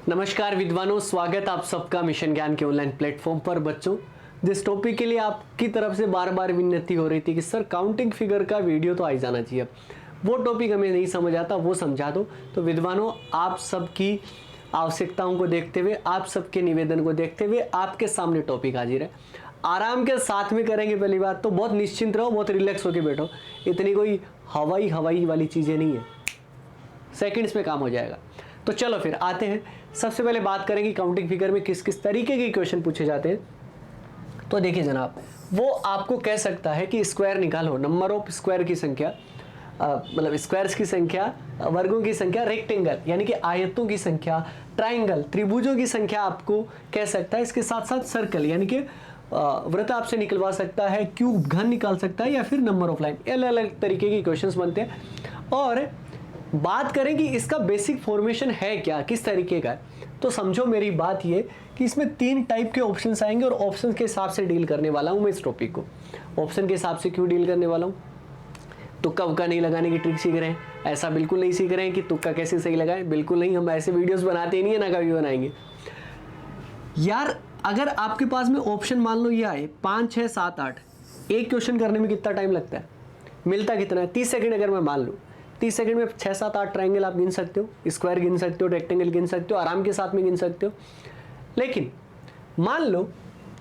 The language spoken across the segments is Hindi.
नमस्कार विद्वानों, स्वागत आप सबका मिशन ज्ञान के ऑनलाइन प्लेटफॉर्म पर। बच्चों, जिस टॉपिक के लिए आपकी तरफ से बार बार विनती हो रही थी कि सर काउंटिंग फिगर का वीडियो तो आ ही जाना चाहिए, वो टॉपिक हमें नहीं समझ आता, वो समझा दो। तो विद्वानों, आप सबकी आवश्यकताओं को देखते हुए, आप सबके निवेदन को देखते हुए आपके सामने टॉपिक हाजिर है। आराम के साथ में करेंगे। पहली बात तो बहुत निश्चिंत रहो, बहुत रिलैक्स होकर बैठो, इतनी कोई हवाई वाली चीज़ें नहीं है, सेकंड्स में काम हो जाएगा। तो चलो फिर आते हैं। सबसे पहले बात करेंगे काउंटिंग फिगर में किस किस तरीके के क्वेश्चन पूछे जाते हैं। तो देखिए जनाब, वो आपको कह सकता है कि स्क्वायर निकालो, नंबर ऑफ स्क्वायर की संख्या, मतलब स्क्वायर्स की संख्या, वर्गों की संख्या, रेक्टेंगल यानी कि आयतों की संख्या, ट्राइंगल त्रिभुजों की संख्या आपको कह सकता है। इसके साथ साथ सर्कल यानी कि वृत्त आपसे निकलवा सकता है, क्यूब घन निकाल सकता है, या फिर नंबर ऑफ लाइन। अलग अलग तरीके के क्वेश्चंस बनते हैं। और बात करें कि इसका बेसिक फॉर्मेशन है क्या, किस तरीके का है, तो समझो मेरी बात ये कि इसमें 3 टाइप के ऑप्शंस आएंगे और ऑप्शन के हिसाब से डील करने वाला हूं मैं इस टॉपिक को। ऑप्शन के हिसाब से क्यों डील करने वाला हूं? तुक्का उक्का नहीं लगाने की ट्रिक सीख रहे हैं, ऐसा बिल्कुल नहीं सीख रहे हैं कि तुक्का कैसे सही लगाएं, बिल्कुल नहीं। हम ऐसे वीडियोस बनाते ही नहीं है, ना कभी बनाएंगे यार। अगर आपके पास में ऑप्शन मान लो ये आए 5, 6, 7, 8, एक क्वेश्चन करने में कितना टाइम लगता है, मिलता कितना है? 30 सेकंड। अगर मैं मान लूँ 30 सेकंड में 6, 7, 8 ट्राइंगल आप गिन सकते हो, स्क्वायर गिन सकते हो, रेक्टेंगल गिन सकते हो, आराम के साथ में गिन सकते हो। लेकिन मान लो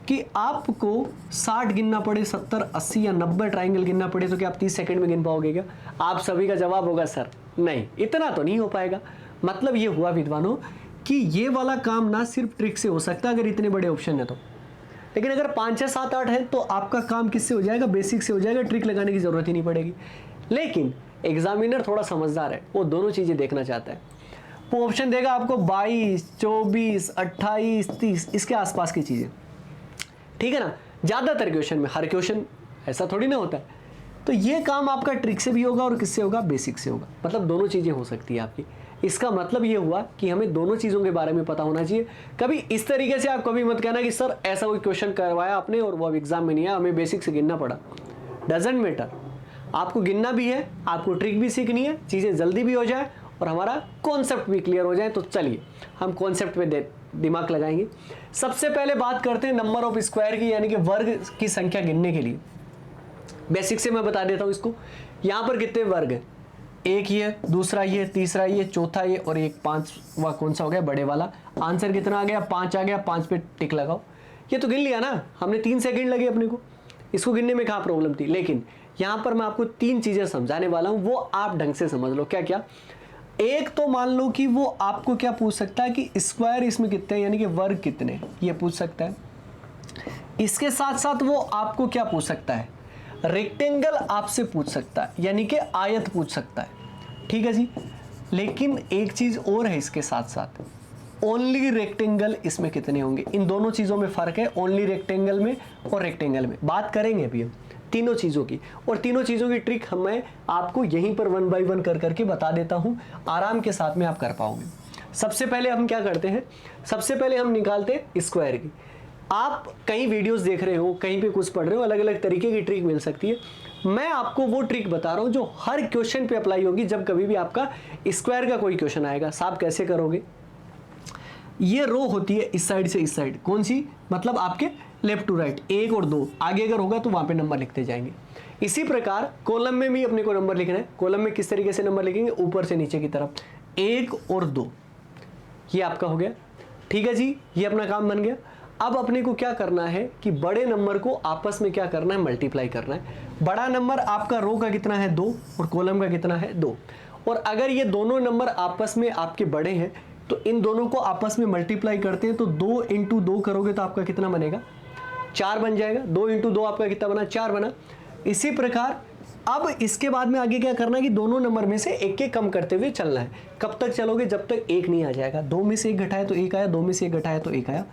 कि आपको 60 गिनना पड़े, 70, 80 या 90 ट्राइंगल गिनना पड़े, तो क्या आप 30 सेकंड में गिन पाओगे क्या? आप सभी का जवाब होगा सर नहीं, इतना तो नहीं हो पाएगा। मतलब ये हुआ विद्वानों कि ये वाला काम ना सिर्फ ट्रिक से हो सकता है अगर इतने बड़े ऑप्शन है तो, लेकिन अगर 5, 6, 7, 8 है तो आपका काम किससे हो जाएगा? बेसिक से हो जाएगा, ट्रिक लगाने की जरूरत ही नहीं पड़ेगी। लेकिन एग्जामिनर थोड़ा समझदार है, वो दोनों चीजें देखना चाहता है। वो ऑप्शन देगा आपको 22, 24, 28, 30 इसके आसपास की चीजें, ठीक है ना। ज्यादातर क्वेश्चन में, हर क्वेश्चन ऐसा थोड़ी ना होता है। तो ये काम आपका ट्रिक से भी होगा और किससे होगा? बेसिक से होगा। मतलब दोनों चीजें हो सकती है आपकी। इसका मतलब ये हुआ कि हमें दोनों चीजों के बारे में पता होना चाहिए। कभी इस तरीके से आप कभी मत कहना कि सर ऐसा कोई क्वेश्चन करवाया आपने और वो एग्जाम में नहीं आया, हमें बेसिक से गिनना पड़ा। डजंट मैटर, आपको गिनना भी है, आपको ट्रिक भी सीखनी है, चीजें जल्दी भी हो जाए और हमारा कॉन्सेप्ट भी क्लियर हो जाए। तो चलिए हम कॉन्सेप्ट पे दिमाग लगाएंगे। सबसे पहले बात करते हैं नंबर ऑफ स्क्वायर की, यानी कि वर्ग की संख्या गिनने के लिए। बेसिक से मैं बता देता हूं इसको। यहां पर कितने वर्ग हैं? एक ये, दूसरा ये, तीसरा ये, चौथा ये और एक पांचवा कौन सा हो गया? बड़े वाला। आंसर कितना आ गया? 5 आ गया। 5 पे टिक लगाओ। ये तो गिन लिया ना हमने, 3 सेकंड लगे अपने को, इसको गिनने में कहां प्रॉब्लम थी। लेकिन यहां पर मैं आपको 3 चीजें समझाने वाला हूं, वो आप ढंग से समझ लो। क्या क्या? एक तो मान लो कि वो आपको क्या पूछ सकता है कि स्क्वायर इसमें कितने, यानी कि वर्ग कितने, ये पूछ सकता है। इसके साथ साथ वो आपको क्या पूछ सकता है? रेक्टेंगल आपसे पूछ सकता है, यानी कि आयत पूछ सकता है, ठीक है जी। लेकिन एक चीज और है इसके साथ साथ, ओनली रेक्टेंगल इसमें कितने होंगे। इन दोनों चीजों में फर्क है, ओनली रेक्टेंगल में और रेक्टेंगल में। बात करेंगे अभी हम तीनों चीजों की, और तीनों चीजों की ट्रिक मैं आपको यहीं पर 1 बाय 1 कर करके बता देता हूं, आराम के साथ में आप कर पाओगे। सबसे पहले हम क्या करते हैं? सबसे पहले हम निकालते हैं स्क्वायर की। आप कई वीडियोस देख रहे हो, कहीं पे कुछ पढ़ रहे हो, अलग अलग तरीके की ट्रिक मिल सकती है। मैं आपको वो ट्रिक बता रहा हूं जो हर क्वेश्चन पे अप्लाई होगी। जब कभी भी आपका स्क्वायर का कोई क्वेश्चन आएगा, साहब कैसे करोगे? ये रो होती है इस साइड से इस साइड, कौन सी? मतलब आपके लेफ्ट टू राइट, 1 और 2। आगे अगर होगा तो वहां पे नंबर लिखते जाएंगे। इसी प्रकार कॉलम में भी अपने को नंबर लिखना है। कॉलम में किस तरीके से नंबर लिखेंगे? ऊपर से नीचे की तरफ, 1 और 2। ये आपका हो गया, ठीक है जी, ये अपना काम बन गया। अब अपने को क्या करना है कि बड़े नंबर को आपस में क्या करना है? मल्टीप्लाई करना है। बड़ा नंबर आपका रो का कितना है? 2, और कॉलम का कितना है? 2। और अगर ये दोनों नंबर आपस में आपके बड़े हैं तो इन दोनों को आपस में मल्टीप्लाई करते हैं, तो 2 × 2 करोगे तो आपका कितना बनेगा? 4 बन जाएगा। 2 × 2 आपका कितना बना? 4 बना। इसी प्रकार अब इसके बाद में आगे क्या करना है कि दोनों नंबर में से एक एक कम करते हुए चलना है। कब तक चलोगे? जब तक 1 नहीं आ जाएगा। 2 में से 1 घटाया तो 1 आया, 2 में से 1 घटाया तो 1 आया,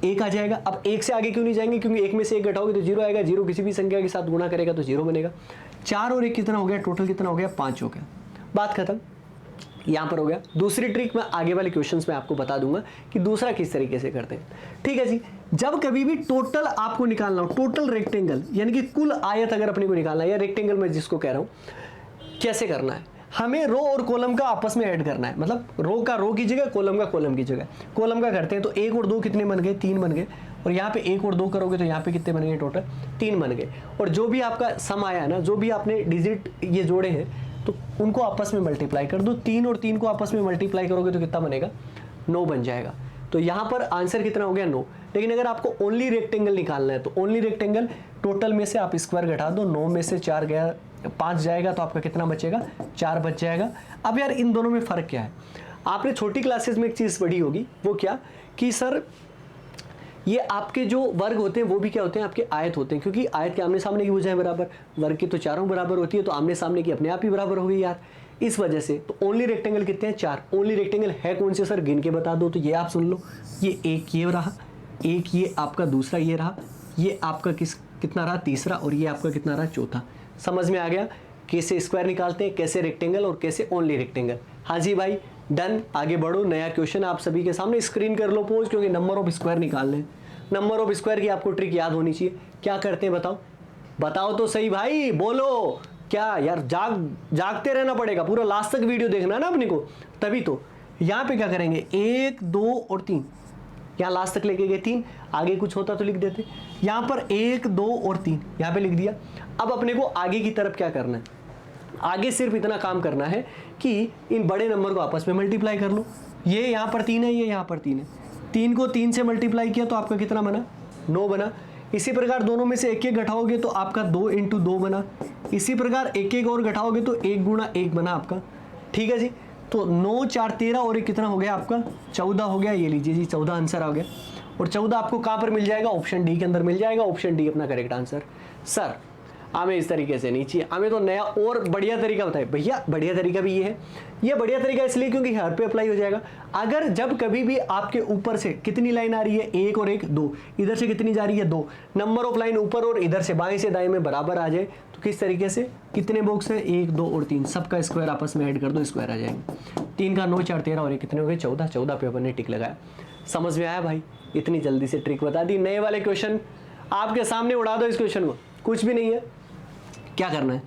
1 आ जाएगा। अब 1 से आगे क्यों नहीं जाएंगे? क्योंकि 1 में से 1 घटाओगे तो 0 आएगा। 0 किसी भी संख्या के साथ गुणा करेगा तो 0 बनेगा। 4 और 1 कितना हो गया? टोटल कितना हो गया? 5 हो गया। बात खत्म, यहां पर हो गया। दूसरी ट्रिक मैं आगे वाले क्वेश्चंस में आपको बता दूंगा कि दूसरा किस तरीके से करते हैं, ठीक है जी। जब कभी भी टोटल आपको निकालना हो, टोटल रेक्टेंगल यानी कि कुल आयत अगर अपने को निकालना है, या रेक्टेंगल मैं जिसको कह रहा हूं, कैसे करना है? हमें रो और कॉलम का आपस में ऐड करना है, मतलब रो का रो की जगह, कॉलम का कॉलम की जगह। कॉलम का करते हैं तो 1 और 2 कितने बन गए, 3 बन गए, और यहाँ पे 1 और 2 करोगे तो यहाँ पे कितने बन गए, टोटल 3 बन गए। और जो भी आपका सम आया है ना, जो भी आपने डिजिट ये जोड़े हैं तो उनको आपस में मल्टीप्लाई कर दो। 3 और 3 को आपस में मल्टीप्लाई करोगे तो कितना बनेगा, 9 बन जाएगा। तो यहाँ पर आंसर कितना हो गया, 9। लेकिन अगर आपको ओनली रेक्टेंगल निकालना है तो ओनली रेक्टेंगल टोटल में से आप स्क्वायर घटा दो, 9 में से 4 गया 5 जाएगा तो आपका कितना बचेगा, 4 बच जाएगा। अब यार इन दोनों में फ़र्क क्या है, आपने छोटी क्लासेस में एक चीज़ पढ़ी होगी, वो क्या कि सर ये आपके जो वर्ग होते हैं वो भी क्या होते हैं, आपके आयत होते हैं, क्योंकि आयत के आमने सामने की भुजाएं बराबर, वर्ग की तो चारों बराबर होती है, तो आमने सामने की अपने आप ही बराबर हो गई यार। इस वजह से तो ओनली रेक्टेंगल कितने हैं, 4। ओनली रेक्टेंगल है कौन से सर, गिन के बता दो। तो ये आप सुन लो, ये एक ये रहा, एक ये आपका दूसरा ये रहा, ये आपका कितना रहा, तीसरा, और ये आपका कितना रहा, चौथा। समझ में आ गया कैसे स्क्वायर निकालते हैं, कैसे रेक्टेंगल और कैसे ओनली रेक्टेंगल। हाँ जी भाई डन, आगे बढ़ो। नया क्वेश्चन आप सभी के सामने, स्क्रीन कर लो पोज, क्योंकि नंबर ऑफ स्क्वायर निकालने हैं। नंबर ऑफ स्क्वायर की आपको ट्रिक याद होनी चाहिए। क्या करते हैं बताओ, बताओ तो सही भाई, बोलो क्या यार, जागते रहना पड़ेगा, पूरा लास्ट तक वीडियो देखना है ना अपने को, तभी तो। यहाँ पे क्या करेंगे, 1 2 और 3, यहाँ लास्ट तक लेके गए 3, आगे कुछ होता तो लिख देते। यहाँ पर 1 2 और 3 यहाँ पे लिख दिया। अब अपने को आगे की तरफ क्या करना है, आगे सिर्फ इतना काम करना है कि इन बड़े नंबर को आपस में मल्टीप्लाई कर लो। ये यहाँ पर 3 है, ये यहाँ पर 3 है, 3 को 3 से मल्टीप्लाई किया तो आपका कितना बना, 9 बना। इसी प्रकार दोनों में से एक एक घटाओगे तो आपका 2 × 2 बना। इसी प्रकार एक एक और घटाओगे तो 1 × 1 बना आपका। ठीक है जी, तो 9 4 13 और एक कितना हो गया आपका, 14 हो गया। ये लीजिए जी 14 आंसर आ गया। और 14 आपको कहाँ पर मिल जाएगा, ऑप्शन डी के अंदर मिल जाएगा। ऑप्शन डी अपना करेक्ट आंसर। सर हमें इस तरीके से नहीं चाहिए, हमें तो नया और बढ़िया तरीका बताए। भैया बढ़िया तरीका भी ये है, ये बढ़िया तरीका इसलिए क्योंकि हर पे अप्लाई हो जाएगा। अगर जब कभी भी आपके ऊपर से कितनी लाइन आ रही है, 1 और 1 2, इधर से कितनी जा रही है 2, नंबर ऑफ लाइन ऊपर और इधर से बाएं से दाएं में बराबर आ जाए तो किस तरीके से, कितने बॉक्स है 1 2 और 3, सबका स्क्वायर आपस में ऐड कर दो, स्क्वायर आ जाएंगे। 3 का 9 4 13 और एक कितने हो गए 14, 14 पे अपन ने टिक लगाया। समझ में आया भाई, इतनी जल्दी से ट्रिक बता दी। नए वाले क्वेश्चन आपके सामने उड़ा दो, इस क्वेश्चन को कुछ भी नहीं है। क्या करना है,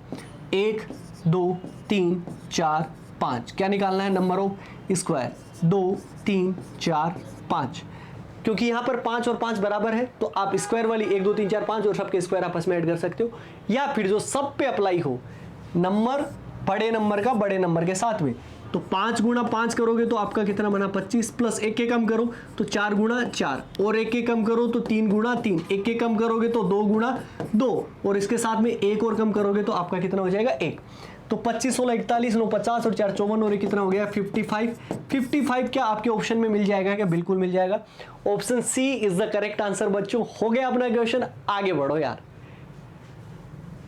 1 2 3 4 5, क्या निकालना है, नंबर ऑफ स्क्वायर 2 3 4 5। क्योंकि यहाँ पर 5 और 5 बराबर है तो आप स्क्वायर वाली 1 2 3 4 5 और सबके स्क्वायर आपस में ऐड कर सकते हो, या फिर जो सब पे अप्लाई हो, नंबर बड़े नंबर का बड़े नंबर के साथ में। तो 5 × 5 करोगे तो आपका कितना बना 25, प्लस 1 के कम करो तो 4 × 4, और 1 के कम करो तो 3 × 3, 1 के कम करोगे तो 2 × 2, और इसके साथ में 1 और कम करोगे तो आपका कितना हो जाएगा 1। तो 25 16 41 9 50 और 4 54 और कितना हो गया 55। 55 क्या आपके ऑप्शन में मिल जाएगा क्या, बिल्कुल मिल जाएगा। Option C is the correct answer बच्चों। हो गया अपना क्वेश्चन, आगे बढ़ो यार।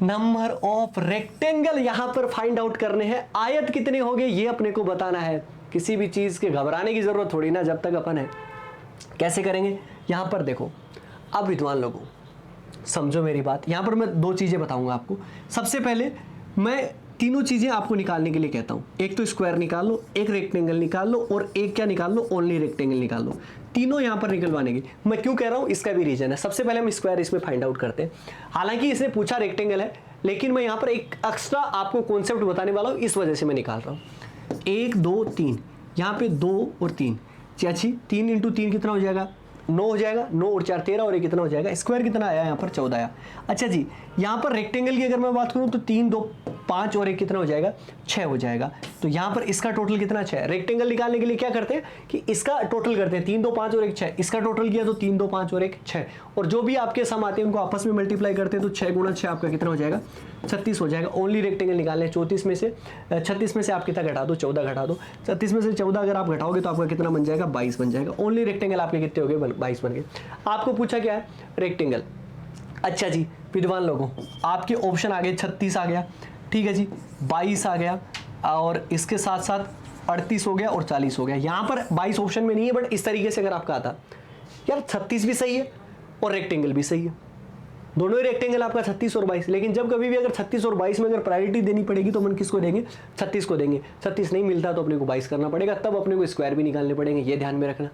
नंबर ऑफ रेक्टेंगल यहां पर फाइंड आउट करने हैं, आयत कितने हो गए ये अपने को बताना है। किसी भी चीज के घबराने की जरूरत थोड़ी ना, जब तक अपन है। कैसे करेंगे, यहां पर देखो। अब विद्वान लोगों समझो मेरी बात, यहां पर मैं 2 चीजें बताऊंगा आपको। सबसे पहले मैं तीनों चीजें आपको निकालने के लिए कहता हूं, एक तो स्क्वायर निकाल लो, एक रेक्टेंगल निकाल लो, और एक क्या निकाल लो, ओनली रेक्टेंगल निकाल लो। तीनों यहां पर निकलवाने की मैं क्यों कह रहा हूं, इसका भी रीजन है। सबसे पहले हम स्क्वायर इसमें फाइंड आउट करते हैं। हालांकि इसने पूछा रेक्टेंगल है, लेकिन मैं यहां पर एक एक्स्ट्रा आपको कॉन्सेप्ट बताने वाला हूं, इस वजह से मैं निकाल रहा हूं। 1 2 3, यहां पे 2 और 3, चाची 3 × 3 कितना हो जाएगा 9 हो जाएगा, 9 और 4 13 और ये कितना हो जाएगा, स्क्वायर कितना आया यहाँ पर 14 आया। अच्छा जी, यहाँ पर रेक्टेंगल की अगर मैं बात करूँ तो 3 2 5 और एक कितना हो जाएगा 6 हो जाएगा। तो यहाँ पर इसका टोटल कितना 6। रेक्टेंगल निकालने के लिए क्या करते हैं कि इसका टोटल करते हैं, 3 2 5 और एक 6, इसका टोटल किया तो 3 2 5 और एक 6, और जो भी आपके सम आते हैं उनको आपस में मल्टीप्लाई करते हैं तो 6 × 6 आपका कितना हो जाएगा 36 हो जाएगा। ओनली रेक्टेंगल निकालने 36 में से आप कितना घटा दो 14 घटा दो, 36 में से 14 अगर आप घटाओगे तो आपका कितना बन जाएगा 22 बन जाएगा। ओनली रेक्टेंगल आपके कितने हो गए 22 बन गए। आपको पूछा क्या है रेक्टेंगल। अच्छा जी विद्वान लोगों, आपके ऑप्शन आ गए 36 आ गया, ठीक है जी, 22 आ गया, और इसके साथ साथ 38 हो गया और 40 हो गया। यहाँ पर 22 ऑप्शन में नहीं है, बट इस तरीके से अगर आपका आता यार 36 भी सही है और रेक्टेंगल भी सही है, दोनों ही रेक्टेंगल आपका 36 और 22, लेकिन जब कभी भी अगर 36 और 22 में अगर प्रायोरिटी देनी पड़ेगी तो अपन किसको देंगे, 36 को देंगे। 36 नहीं मिलता तो अपने को 22 करना पड़ेगा, तब अपने को स्क्वायर भी निकालने पड़ेंगे, ये ध्यान में रखना।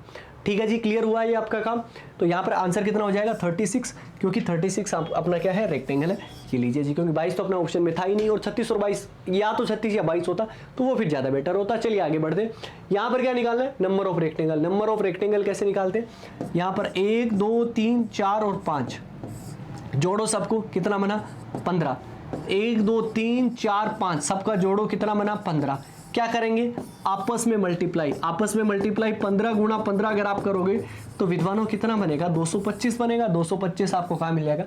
ठीक है जी, क्लियर हुआ ये आपका काम। तो यहाँ पर आंसर कितना हो जाएगा 36, क्योंकि 36 अपना क्या है, रेक्टेंगल है। ये लीजिए जी, क्योंकि 22 तो अपना ऑप्शन में था ही नहीं, और 36 और 22 या तो 36 या 22 होता तो वो फिर ज़्यादा बेटर होता। चलिए आगे बढ़ते हैं। यहाँ पर क्या निकालना है, number of rectangle. Number of rectangle कैसे निकालते हैं, यहाँ पर 1 2 3 4 और 5 जोड़ो, सबको कितना बना 15। 1 2 3 4 5 सबका जोड़ो, कितना बना 15। क्या करेंगे, आपस में मल्टीप्लाई, आपस में मल्टीप्लाई 15 गुणा 15 अगर आप करोगे तो विद्वानों कितना बनेगा, 225 बनेगा। 225 आपको कहाँ मिल जाएगा,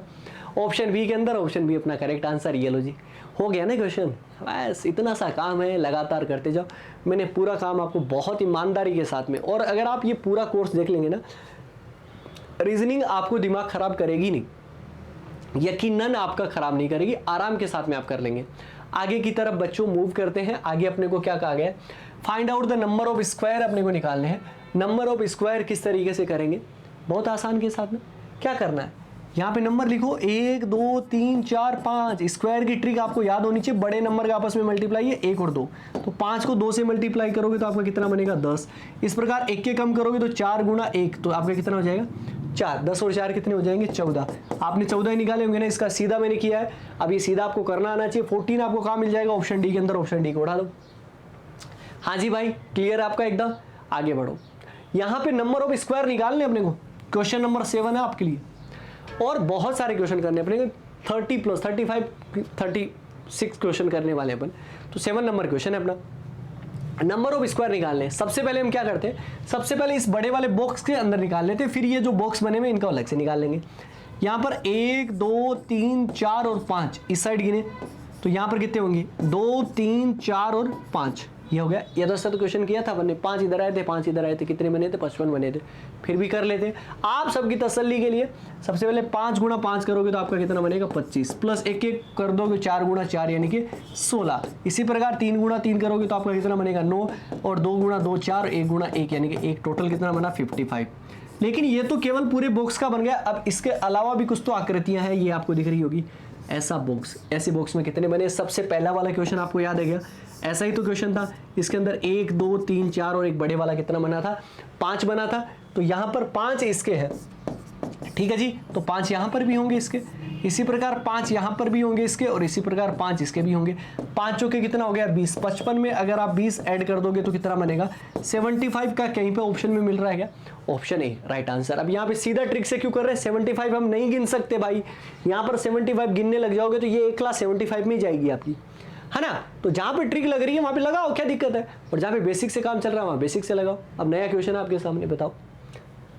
ऑप्शन बी के अंदर। ऑप्शन बी अपना करेक्ट आंसर। ये लो जी, हो गया ना क्वेश्चन। बस इतना सा काम है, लगातार करते जाओ। मैंने पूरा काम आपको बहुत ईमानदारी के साथ में, और अगर आप ये पूरा कोर्स देख लेंगे ना, रीजनिंग आपको दिमाग खराब करेगी नहीं, यकीनन आपका खराब नहीं करेगी, आराम के साथ में आप कर लेंगे। आगे की तरफ बच्चों मूव करते हैं। आगे अपने को क्या कहा गया है, find out the number of square अपने को निकालने हैं। नंबर ऑफ स्क्वायर किस तरीके से करेंगे, बहुत आसान के साथ में। क्या करना है, यहाँ पे नंबर लिखो 1 2 3 4 5। स्क्वायर की ट्रिक आपको याद होनी चाहिए, बड़े नंबर का आपस में मल्टीप्लाई है 1 और 2, तो 5 को 2 से मल्टीप्लाई करोगे तो आपका कितना बनेगा 10। इस प्रकार 1 के कम करोगे तो 4 गुणा 1, तो आपका कितना हो जाएगा 4। 10 और 4 कितने हो जाएंगे 14। आपने 14 ही निकाले होंगे ना, इसका सीधा मैंने किया है। अब ये सीधा आपको करना आना चाहिए। 14 आपको कहाँ मिल जाएगा, ऑप्शन डी के अंदर। ऑप्शन डी को उठा लो। हाँ जी भाई, क्लियर आपका एकदम। आगे बढ़ो। यहाँ पे नंबर ऑफ स्क्वायर निकालने अपने को, क्वेश्चन नंबर 7 है आपके लिए, और बहुत सारे क्वेश्चन करने अपने को, 30 प्लस 35 36 क्वेश्चन करने वाले अपन। तो 7 नंबर क्वेश्चन है अपना, नंबर ऑफ स्क्वायर निकालने। सबसे पहले हम क्या करते हैं, सबसे पहले इस बड़े वाले बॉक्स के अंदर निकाल लेते हैं, फिर ये जो बॉक्स बने हुए इनका अलग से निकाल लेंगे। यहाँ पर 1 2 3 4 और 5 इस साइड गिने, तो यहाँ पर कितने होंगे 2 3 4 और 5, ये हो गया। ये दोस्तों तो क्वेश्चन किया था अपन ने, 5 इधर आए थे 5 इधर आए थे, कितने बने थे 55 बने थे। फिर भी कर लेते आप सबकी तसल्ली के लिए। सबसे पहले 5 गुणा 5 करोगे तो आपका कितना बनेगा 25, प्लस 1 1 कर दोगे 4 गुणा 4 यानी कि 16। इसी प्रकार 3 गुणा 3 करोगे तो आपका कितना बनेगा 9, और 2 गुणा 2 4, 1 गुणा 1 यानी कि 1, टोटल कितना बना 55। लेकिन ये तो केवल पूरे बॉक्स का बन गया। अब इसके अलावा भी कुछ तो आकृतियां हैं, ये आपको दिख रही होगी। ऐसा बॉक्स, ऐसे बॉक्स में कितने बने, सबसे पहला वाला क्वेश्चन आपको याद है क्या, ऐसा ही तो क्वेश्चन था। इसके अंदर 1 2 3 4 और एक बड़े वाला कितना बना था 5 बना था। तो यहाँ पर 5 इसके हैं, ठीक है जी, तो 5 यहाँ पर भी होंगे इसके। इसी प्रकार 5 यहाँ पर भी होंगे इसके, और इसी प्रकार 5 इसके भी होंगे। 5 चौके कितना हो गया 20। 55 में अगर आप 20 ऐड कर दोगे तो कितना बनेगा 75 का कहीं पे ऑप्शन में मिल रहा है क्या, ऑप्शन ए राइट आंसर। अब यहाँ पे सीधा ट्रिक से क्यों कर रहे हैं, 75 हम नहीं गिन सकते भाई। यहाँ पर 75 गिनने लग जाओगे तो ये एक क्लास 75 में ही जाएगी आपकी, है ना। तो जहाँ पे ट्रिक लग रही है वहाँ पे लगाओ, क्या दिक्कत है। और जहाँ पे बेसिक से काम चल रहा है वहाँ बेसिक से लगाओ। अब नया क्वेश्चन आपके सामने, बताओ।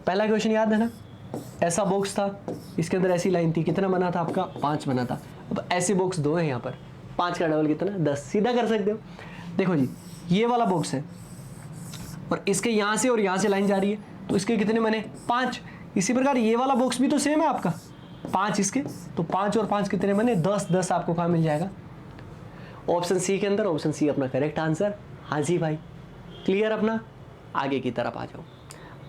पहला क्वेश्चन याद है ना, ऐसा बॉक्स था, इसके अंदर ऐसी लाइन थी, कितना बना था आपका 5 बना था। अब ऐसे बॉक्स 2 है यहाँ पर, 5 का डबल कितना 10, सीधा कर सकते हो। देखो जी, ये वाला बॉक्स है और इसके यहाँ से और यहाँ से लाइन जा रही है, तो इसके कितने बने 5। इसी प्रकार ये वाला बॉक्स भी तो सेम है आपका, 5 इसके, तो 5 और 5 कितने बने 10। 10 आपको कहाँ मिल जाएगा, ऑप्शन सी के अंदर। ऑप्शन सी अपना करेक्ट आंसर। हाँ जी भाई, क्लियर अपना। आगे की तरफ आ जाओ।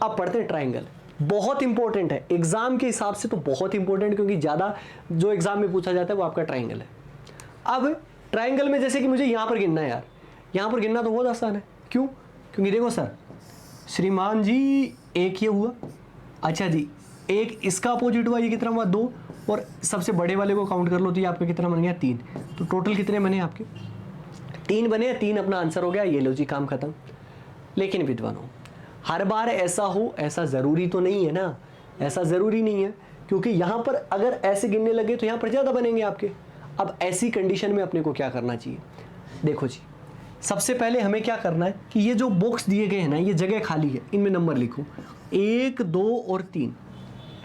अब पढ़ते हैं ट्राइंगल, बहुत इंपॉर्टेंट है एग्जाम के हिसाब से, तो बहुत इंपॉर्टेंट, क्योंकि ज़्यादा जो एग्जाम में पूछा जाता है वो आपका ट्राइंगल है। अब ट्राइंगल में जैसे कि मुझे यहाँ पर गिनना है यार, यहाँ पर गिनना तो बहुत आसान है। क्यों, क्योंकि देखो सर, श्रीमान जी एक ये हुआ, अच्छा जी एक इसका अपोजिट हुआ, ये कितना हुआ 2, और सबसे बड़े वाले को काउंट कर लो तो ये आपका कितना बन गया 3। तो टोटल कितने बने आपके 3 बने, 3 अपना आंसर हो गया। ये लो जी, काम खत्म। लेकिन विद्वानों, हर बार ऐसा हो ऐसा ज़रूरी तो नहीं है ना, ऐसा ज़रूरी नहीं है, क्योंकि यहाँ पर अगर ऐसे गिनने लगे तो यहाँ पर ज़्यादा बनेंगे आपके। अब ऐसी कंडीशन में अपने को क्या करना चाहिए, देखो जी, सबसे पहले हमें क्या करना है कि ये जो बॉक्स दिए गए हैं ना, ये जगह खाली है, इनमें नंबर लिखो 1 2 और 3,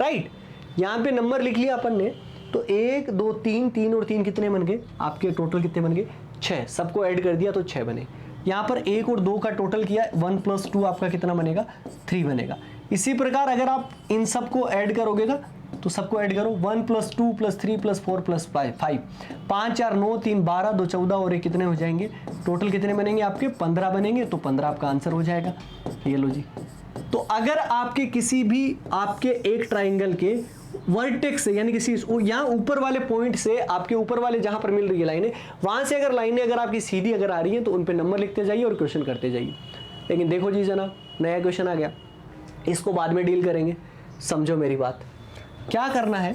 राइट। यहाँ पे नंबर लिख लिया अपन ने, तो 1 2 3, 3 और 3 कितने बन गए आपके, टोटल कितने बन गए 6। सबको ऐड कर दिया तो 6 बने। यहाँ पर 1 और 2 का टोटल किया, 1 + 2 आपका कितना बनेगा 3 बनेगा। इसी प्रकार अगर आप इन सबको ऐड करोगे ना, तो सबको ऐड करो, 1 + 2 + 3 + 4 + 5, 5 4 9 3 12 2 14 और एक कितने हो जाएंगे, टोटल कितने बनेंगे आपके 15 बनेंगे। तो 15 आपका आंसर हो जाएगा। ये लो जी। तो अगर आपके किसी भी आपके एक ट्राइंगल के वर्टेक्स से, यानी कि यहाँ ऊपर वाले पॉइंट से, आपके ऊपर वाले जहां पर मिल रही है लाइनें, वहां से अगर लाइनें अगर आपकी सीधी अगर आ रही है तो उन पे नंबर लिखते जाइए और क्वेश्चन करते जाइए। लेकिन देखो जी जनाब, नया क्वेश्चन आ गया, इसको बाद में डील करेंगे, समझो मेरी बात। क्या करना है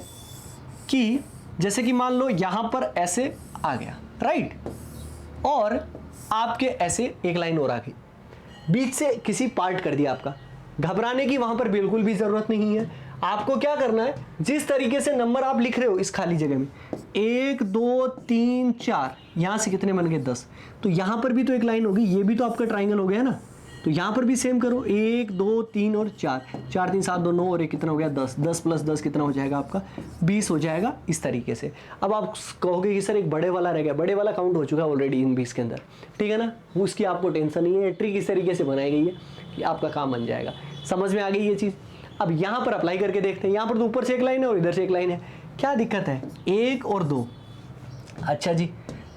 कि जैसे कि मान लो यहां पर ऐसे आ गया, राइट, और आपके ऐसे एक लाइन और आ गई, बीच से किसी पार्ट कर दिया आपका। घबराने की वहां पर बिल्कुल भी जरूरत नहीं है। आपको क्या करना है, जिस तरीके से नंबर आप लिख रहे हो इस खाली जगह में, 1 2 3 4, यहां से कितने बन गए 10, तो यहां पर भी तो एक लाइन होगी, ये भी तो आपका ट्राइंगल हो गया ना, तो यहां पर भी सेम करो, 1 2 3 और 4, 4 3 7 2 9 और 1 कितना हो गया 10, 10 प्लस 10 कितना हो जाएगा आपका 20 हो जाएगा, इस तरीके से। अब आप कहोगे कि सर एक बड़े वाला रह गया, बड़े वाला काउंट हो चुका है ऑलरेडी इन 20 के अंदर, ठीक है ना, उसकी आपको टेंशन नहीं है, ट्रिक इस तरीके से बनाई गई है कि आपका काम बन जाएगा। समझ में आ गई ये चीज़। अब यहाँ पर अप्लाई करके देखते हैं, यहाँ पर तो ऊपर से एक लाइन है और इधर से एक लाइन है, क्या दिक्कत है, 1 और 2, अच्छा जी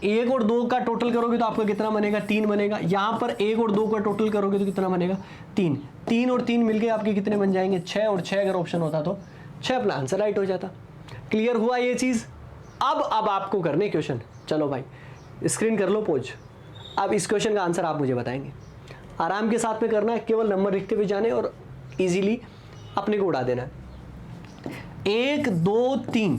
1 और 2 का टोटल करोगे तो आपका कितना बनेगा 3 बनेगा। यहाँ पर 1 और 2 का टोटल करोगे तो कितना बनेगा 3, 3 और 3 मिलके आपके कितने बन जाएंगे 6, और 6 अगर ऑप्शन होता तो 6 अपना आंसर राइट हो जाता। क्लियर हुआ ये चीज़। अब आपको करने क्वेश्चन, चलो भाई स्क्रीन कर लो पोज। अब इस क्वेश्चन का आंसर आप मुझे बताएंगे, आराम के साथ में करना है, केवल नंबर लिखते हुए जाने और इजीली अपने को उड़ा देना है। 1 2 3,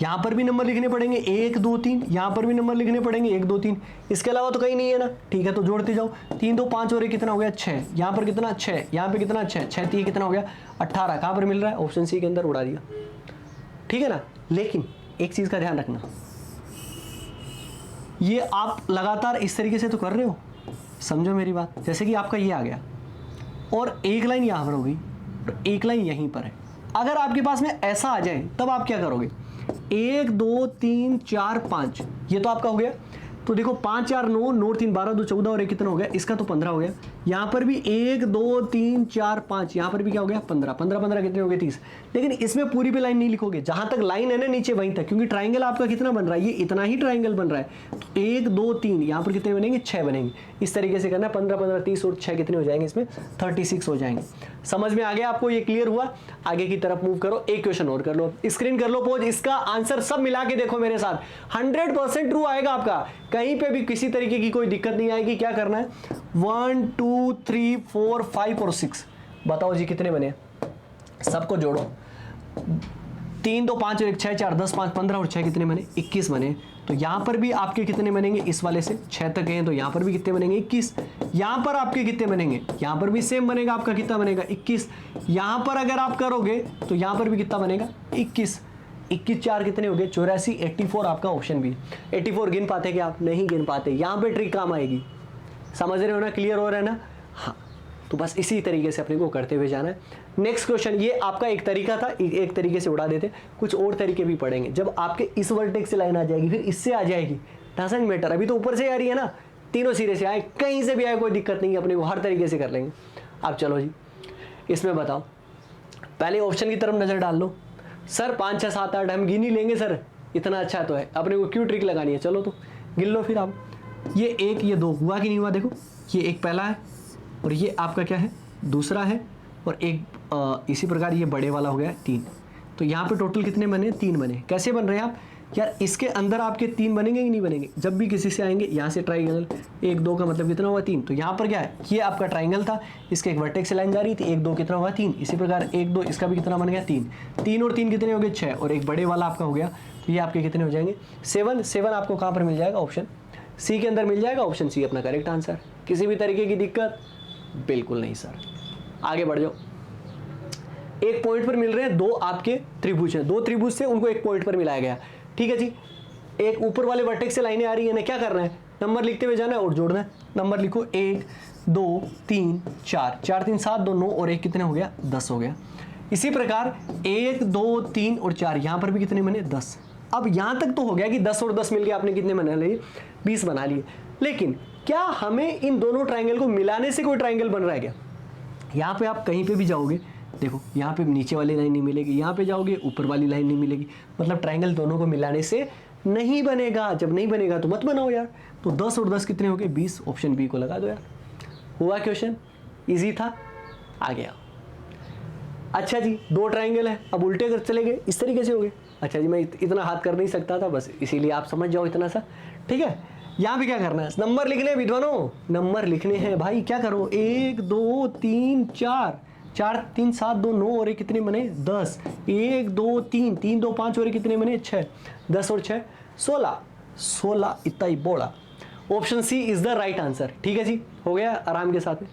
यहां पर भी नंबर लिखने पड़ेंगे 1 2 3, यहां पर भी नंबर लिखने पड़ेंगे 1 2 3, इसके अलावा तो कहीं नहीं है ना, ठीक है, तो जोड़ते जाओ, 3 2 5 और 1 कितना हो गया 6, यहां पर कितना 6, यहां पे कितना 6, 6 3 कितना हो गया 18, कहां पर मिल रहा है ऑप्शन सी के अंदर, उड़ा दिया, ठीक है ना। लेकिन एक चीज का ध्यान रखना, ये आप लगातार इस तरीके से तो कर रहे हो, समझो मेरी बात। जैसे कि आपका ये आ गया और एक लाइन यहां पर हो गई और एक लाइन यहीं पर है, अगर आपके पास में ऐसा आ जाए तब आप क्या करोगे, 1 2 3 4 5, ये तो आपका हो गया, तो देखो 5 4 9 9 3 12 2 14 और 1 कितना हो गया, इसका तो 15 हो गया। यहाँ पर भी 1 2 3 4 5, यहाँ पर भी क्या हो गया 15, 15 15 कितने हो गए 30। लेकिन इसमें पूरी पे लाइन नहीं लिखोगे, जहां तक लाइन है ना नीचे वहीं तक, क्योंकि ट्राइंगल आपका कितना बन रहा है, ये इतना ही ट्राइंगल बन रहा है, तो 1 2 3 यहाँ पर कितने बनेंगे 6 बनेंगे, इस तरीके से करना है। 15 15 30 और 6 कितने हो जाएंगे इसमें 36 हो जाएंगे। समझ में आ गया आपको, ये क्लियर हुआ। आगे की तरफ मूव करो, एक क्वेश्चन और कर लो, स्क्रीन कर लो पोज, इसका आंसर सब मिला के देखो मेरे साथ, 100% ट्रू आएगा आपका, कहीं पे भी किसी तरीके की कोई दिक्कत नहीं आएगी। क्या करना है, 1 2 3 4 5 और 6, बताओ जी कितने बने, सबको जोड़ो, 3 2 5 और 1 6 4 10 5 15 और 6 कितने बने 21 बने। तो यहां पर भी आपके कितने बनेंगे, इस वाले से 6 तक हैं तो यहां पर भी कितने बनेंगे 21, यहां पर आपके कितने बनेंगे, यहां पर भी सेम बनेगा, आपका कितना बनेगा 21, यहां पर अगर आप करोगे तो यहां पर भी कितना बनेगा 21, 21 4 कितने हो गए 84, 84 आपका ऑप्शन बी। 84 गिन पाते क्या आप, नहीं गिन पाते, यहां पे ट्रिक काम आएगी, समझ रहे हो ना, क्लियर हो रहा है ना। हाँ, तो बस इसी तरीके से अपने को करते हुए जाना है। नेक्स्ट क्वेश्चन, ये आपका एक तरीका था, एक तरीके से उड़ा देते, कुछ और तरीके भी पढ़ेंगे। जब आपके इस वर्टेक्स से लाइन आ जाएगी, फिर इससे आ जाएगी, डजंट मैटर, अभी तो ऊपर से आ रही है ना, तीनों सिरे से आए, कहीं से भी आए, कोई दिक्कत नहीं है, अपने को हर तरीके से कर लेंगे। अब चलो जी, इसमें बताओ, पहले ऑप्शन की तरफ नजर डाल लो। सर 5 6 7 8 हम गिन ही लेंगे सर, इतना अच्छा तो है, अपने को क्यों ट्रिक लगानी है, चलो तो गिन लो फिर आप। ये 1 ये 2 हुआ कि नहीं हुआ, देखो ये एक पहला है और ये आपका क्या है दूसरा है, और एक इसी प्रकार ये बड़े वाला हो गया 3। तो यहाँ पे टोटल कितने बने 3 बने। कैसे बन रहे हैं आप यार, इसके अंदर आपके 3 बनेंगे कि नहीं बनेंगे, जब भी किसी से आएंगे यहाँ से ट्राइंगल 1 2 का मतलब कितना हुआ 3, तो यहाँ पर क्या है, ये आपका ट्राइंगल था, इसके एक वर्टेक्स से लाइन जा रही थी, 1 2 कितना हुआ 3, इसी प्रकार 1 2 इसका भी कितना बन गया 3, 3 और 3 कितने हो गए 6, और एक बड़े वाला आपका हो गया, तो ये आपके कितने हो जाएंगे 7। 7 आपको कहाँ पर मिल जाएगा, ऑप्शन सी के अंदर मिल जाएगा, ऑप्शन सी अपना करेक्ट आंसर। किसी भी तरीके की दिक्कत बिल्कुल नहीं सर। आगे बढ़ जाओ, एक पॉइंट पर मिल रहे हैं दो आपके त्रिभुज हैं, 2 त्रिभुज से उनको एक पॉइंट पर मिलाया गया, ठीक है जी। एक ऊपर वाले वर्टेक्स से लाइनें आ रही है ना, क्या करना है, नंबर लिखते हुए जाना है और जोड़ना है। नंबर लिखो 1 2 3 4, 4 3 7 2 9 और 1 कितने हो गया 10 हो गया। इसी प्रकार 1 2 3 और 4, यहां पर भी कितने बने 10। अब यहां तक तो हो गया कि 10 और 10 मिलके आपने कितने बना लिए 20 बना लिए। लेकिन क्या हमें इन दोनों ट्राइंगल को मिलाने से कोई ट्राइंगल बन रहा है क्या? यहाँ पे आप कहीं पे भी जाओगे, देखो यहाँ पे नीचे वाली लाइन नहीं मिलेगी, यहाँ पे जाओगे ऊपर वाली लाइन नहीं मिलेगी, मतलब ट्राइंगल दोनों को मिलाने से नहीं बनेगा। जब नहीं बनेगा तो मत बनाओ यार। तो 10 और 10 कितने हो गए 20, ऑप्शन बी को लगा दो यार। हुआ क्वेश्चन, इजी था। आ गया अच्छा जी, दो ट्राइंगल है, अब उल्टे कर चले गए, इस तरीके से हो गए। अच्छा जी, मैं इतना हाथ कर नहीं सकता था, बस इसीलिए आप समझ जाओ इतना सा, ठीक है। यहाँ पे क्या करना है, नंबर लिखने हैं विद्वानों, नंबर लिखने हैं भाई। क्या करो, 1 2 3 4, 4 3 7 2 9 और ये कितने बने 10, 1 2 3 3 2 5 और ये कितने बने 6, 10 और 6 16, 16 इतना ही बोला। Option C is the right answer. ठीक है जी, हो गया आराम के साथ में।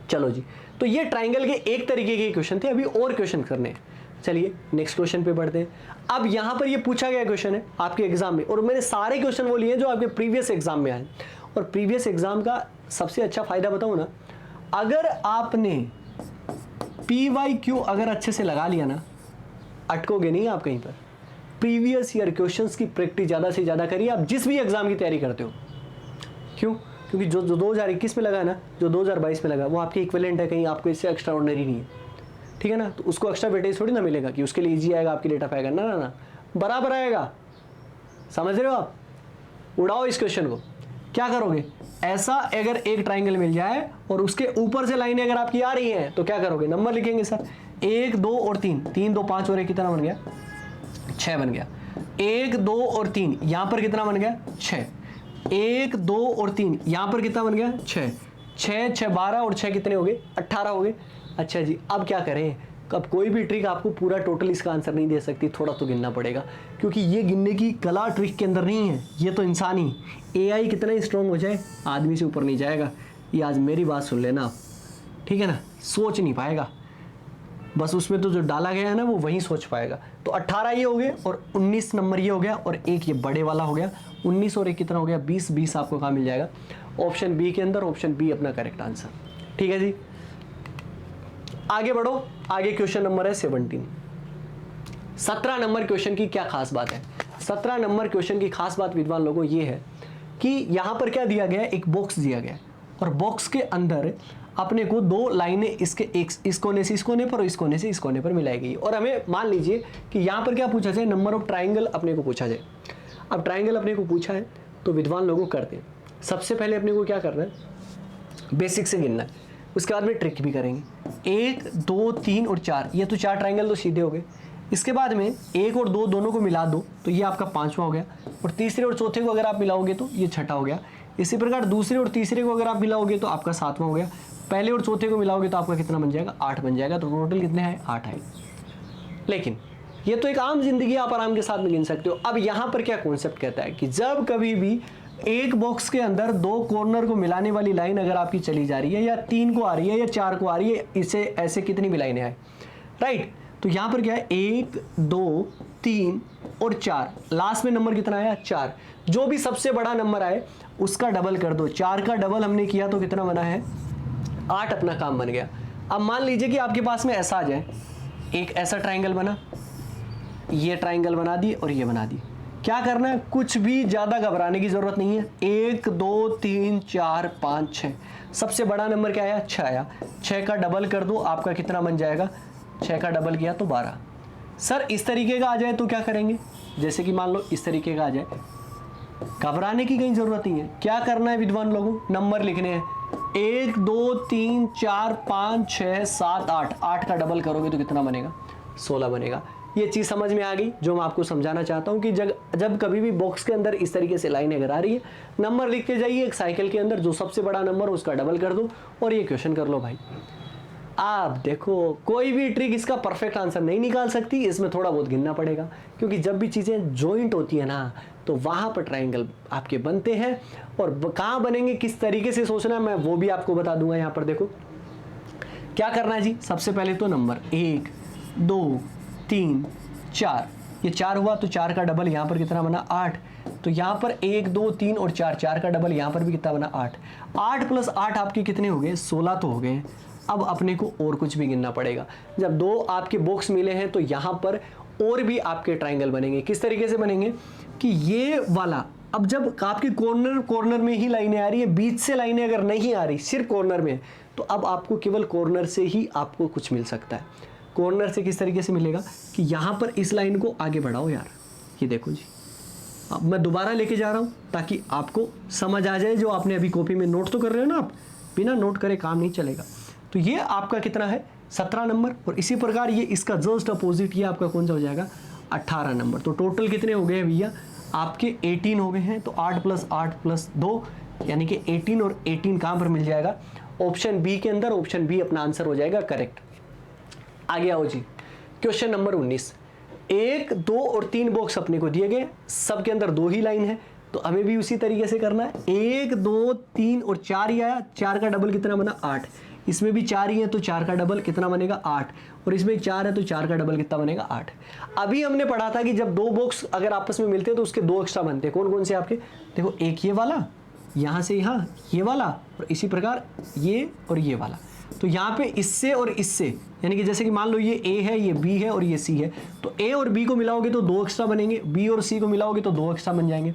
चलो जी, तो ये ट्राइंगल के एक तरीके के क्वेश्चन थे, अभी और क्वेश्चन करने हैं। चलिए नेक्स्ट क्वेश्चन पे बढ़ते हैं। अब यहां पर ये पूछा गया क्वेश्चन है आपके एग्जाम में, और मैंने सारे क्वेश्चन वो लिए जो आपके प्रीवियस एग्जाम में आए। और प्रीवियस एग्जाम का सबसे अच्छा फायदा बताऊं ना, अगर आपने PYQ अगर अच्छे से लगा लिया ना, अटकोगे नहीं आप कहीं पर। प्रीवियस ईयर क्वेश्चंस की प्रैक्टिस ज़्यादा से ज़्यादा करिए आप जिस भी एग्जाम की तैयारी करते हो। क्यों? क्योंकि जो 2021 में लगा है ना, जो 2022 में लगा, वो आपके इक्विवेलेंट है, कहीं आपको इससे एक्स्ट्रा ऑर्डिनरी नहीं है। ठीक है ना, तो उसको एक्स्ट्रा वेटेज थोड़ी ना मिलेगा कि उसके लिए इजी आएगा, आपके लिए टफ आएगा। ना ना ना, बराबर आएगा। समझ रहे हो आप? उड़ाओ इस क्वेश्चन को। क्या करोगे, ऐसा अगर एक ट्राइंगल मिल जाए और उसके ऊपर से लाइनें अगर आपकी आ रही हैं तो क्या करोगे, नंबर लिखेंगे सर 1 2 और 3, 3 2 5 और 1 कितना बन गया 6 बन गया। 1 2 और 3 यहां पर कितना बन गया 6, 1 2 और 3 यहां पर कितना बन गया 6, 6 6 12 और 6 कितने हो गए 18 हो गए। अच्छा जी, अब क्या करें, अब कोई भी ट्रिक आपको पूरा टोटल इसका आंसर नहीं दे सकती, थोड़ा तो गिनना पड़ेगा, क्योंकि ये गिनने की कला ट्रिक के अंदर नहीं है, ये तो इंसान ही। AI कितना ही स्ट्रांग हो जाए, आदमी से ऊपर नहीं जाएगा। ये आज मेरी बात सुन लेना आप, ठीक है ना, सोच नहीं पाएगा, बस उसमें तो जो डाला गया है ना वो वही सोच पाएगा। तो 18 ये हो गए और 19 नंबर ये हो गया और एक ये बड़े वाला हो गया 19 और एक कितना हो गया 20, 20 आपको कहाँ मिल जाएगा, ऑप्शन बी के अंदर। ऑप्शन बी अपना करेक्ट आंसर। ठीक है जी, आगे बढ़ो। आगे क्वेश्चन नंबर है 17। 17 नंबर क्वेश्चन की क्या खास बात है, 17 नंबर क्वेश्चन की खास बात विद्वान लोगों ये है कि यहां पर क्या दिया गया है, एक बॉक्स दिया गया है और बॉक्स के अंदर अपने को दो लाइनें इसके एक इस कोने से इस कोने पर और इस कोने से इस कोने पर मिलाई गई, और हमें मान लीजिए कि यहां पर क्या पूछा जाए, नंबर ऑफ ट्राइंगल अपने को पूछा जाए। अब ट्राइंगल अपने को पूछा है तो विद्वान लोगों करते हैं, सबसे पहले अपने को क्या करना है, बेसिक से गिनना है, उसके बाद में ट्रिक भी करेंगे। 1 2 3 और 4, ये तो 4 ट्राइंगल तो सीधे हो गए। इसके बाद में 1 और 2 दोनों को मिला दो तो ये आपका 5वां हो गया, और तीसरे और चौथे को अगर आप मिलाओगे तो ये 6ठा हो गया। इसी प्रकार दूसरे और तीसरे को अगर आप मिलाओगे तो आपका 7वां हो गया। पहले और चौथे को मिलाओगे तो आपका कितना बन जाएगा 8 बन जाएगा। तो टोटल कितने हैं 8 है। लेकिन ये तो एक आम जिंदगी आप आराम के साथ में गिन सकते हो। अब यहाँ पर क्या कॉन्सेप्ट कहता है कि जब कभी भी एक बॉक्स के अंदर दो कॉर्नर को मिलाने वाली लाइन अगर आपकी चली जा रही है, या 3 को आ रही है या 4 को आ रही है, इसे ऐसे कितनी भी लाइनें आए, राइट। तो यहाँ पर क्या है 1 2 3 और 4, लास्ट में नंबर कितना आया 4। जो भी सबसे बड़ा नंबर आए उसका डबल कर दो। 4 का डबल हमने किया तो कितना बना है 8, अपना काम बन गया। अब मान लीजिए कि आपके पास में ऐसा आ जाए, एक ऐसा ट्राइंगल बना, ये ट्राइंगल बना दी और ये बना दी। क्या करना है, कुछ भी ज्यादा घबराने की जरूरत नहीं है। 1 2 3 4 5 6, सबसे बड़ा नंबर क्या आया 6 आया। 6 का डबल कर दो, आपका कितना बन जाएगा, 6 का डबल किया तो 12। सर इस तरीके का आ जाए तो क्या करेंगे, जैसे कि मान लो इस तरीके का आ जाए, घबराने की कहीं जरूरत नहीं है। क्या करना है विद्वान लोगों, नंबर लिखने हैं 1 2 3 4 5 6 7 8, 8 का डबल करोगे तो कितना बनेगा 16 बनेगा। ये चीज़ समझ में आ गई जो मैं आपको समझाना चाहता हूँ कि जब कभी भी बॉक्स के अंदर इस तरीके से लाइन अगर आ रही है, नंबर लिख के जाइए एक साइकिल के अंदर, जो सबसे बड़ा नंबर हो उसका डबल कर दो और ये क्वेश्चन कर लो भाई। आप देखो कोई भी ट्रिक इसका परफेक्ट आंसर नहीं निकाल सकती, इसमें थोड़ा बहुत गिनना पड़ेगा, क्योंकि जब भी चीज़ें जॉइंट होती है ना तो वहाँ पर ट्राइंगल आपके बनते हैं। और कहाँ बनेंगे, किस तरीके से सोचना है, मैं वो भी आपको बता दूंगा। यहाँ पर देखो क्या करना है जी, सबसे पहले तो नंबर 1 2 3 4, ये 4 हुआ तो 4 का डबल यहाँ पर कितना बना 8। तो यहाँ पर 1 2 3 और 4, 4 का डबल यहाँ पर भी कितना बना 8। 8 प्लस 8 आपके कितने हो गए 16 तो हो गए। अब अपने को और कुछ भी गिनना पड़ेगा। जब दो आपके बॉक्स मिले हैं तो यहाँ पर और भी आपके ट्राइंगल बनेंगे। किस तरीके से बनेंगे कि ये वाला, अब जब आपके कॉर्नर में ही लाइनें आ रही है, बीच से लाइनें अगर नहीं आ रही, सिर्फ कॉर्नर में, तो अब आपको केवल कॉर्नर से ही आपको कुछ मिल सकता है। कॉर्नर से किस तरीके से मिलेगा कि यहाँ पर इस लाइन को आगे बढ़ाओ यार, ये देखो जी। अब मैं दोबारा लेके जा रहा हूँ ताकि आपको समझ आ जाए, जो आपने अभी कॉपी में नोट तो कर रहे हो ना, आप बिना नोट करे काम नहीं चलेगा। तो ये आपका कितना है 17 नंबर, और इसी प्रकार ये इसका जस्ट अपोजिट ये आपका कौन सा हो जाएगा 18 नंबर। तो टोटल कितने हो गए भैया आपके 18 हो गए हैं। तो 8 + 8 + 2 यानी कि 18, और 18 कहाँ पर मिल जाएगा ऑप्शन बी के अंदर। ऑप्शन बी अपना आंसर हो जाएगा करेक्ट। आगे आओ जी, क्वेश्चन नंबर 19। 1, 2 और 3 बॉक्स अपने को दिए गए, सबके अंदर 2 ही लाइन है, तो हमें भी उसी तरीके से करना है। 1, 2, 3 और 4 ही आया, 4 का डबल कितना बना 8। इसमें भी 4 ही है तो 4 का डबल कितना बनेगा 8, और इसमें 4 है तो 4 का डबल कितना बनेगा 8। अभी हमने पढ़ा था कि जब 2 बॉक्स अगर आपस में मिलते हैं तो उसके 2 एक्स्ट्रा बनते हैं। कौन कौन से आपके, देखो एक ये वाला, यहाँ से यहाँ ये वाला, और इसी प्रकार ये और ये वाला। तो यहाँ पे इससे और इससे, यानी कि जैसे कि मान लो ये A है, ये B है और ये C है, तो A और B को मिलाओगे तो 2 एक्स्ट्रा बनेंगे, B और C को मिलाओगे तो 2 एक्स्ट्रा बन जाएंगे।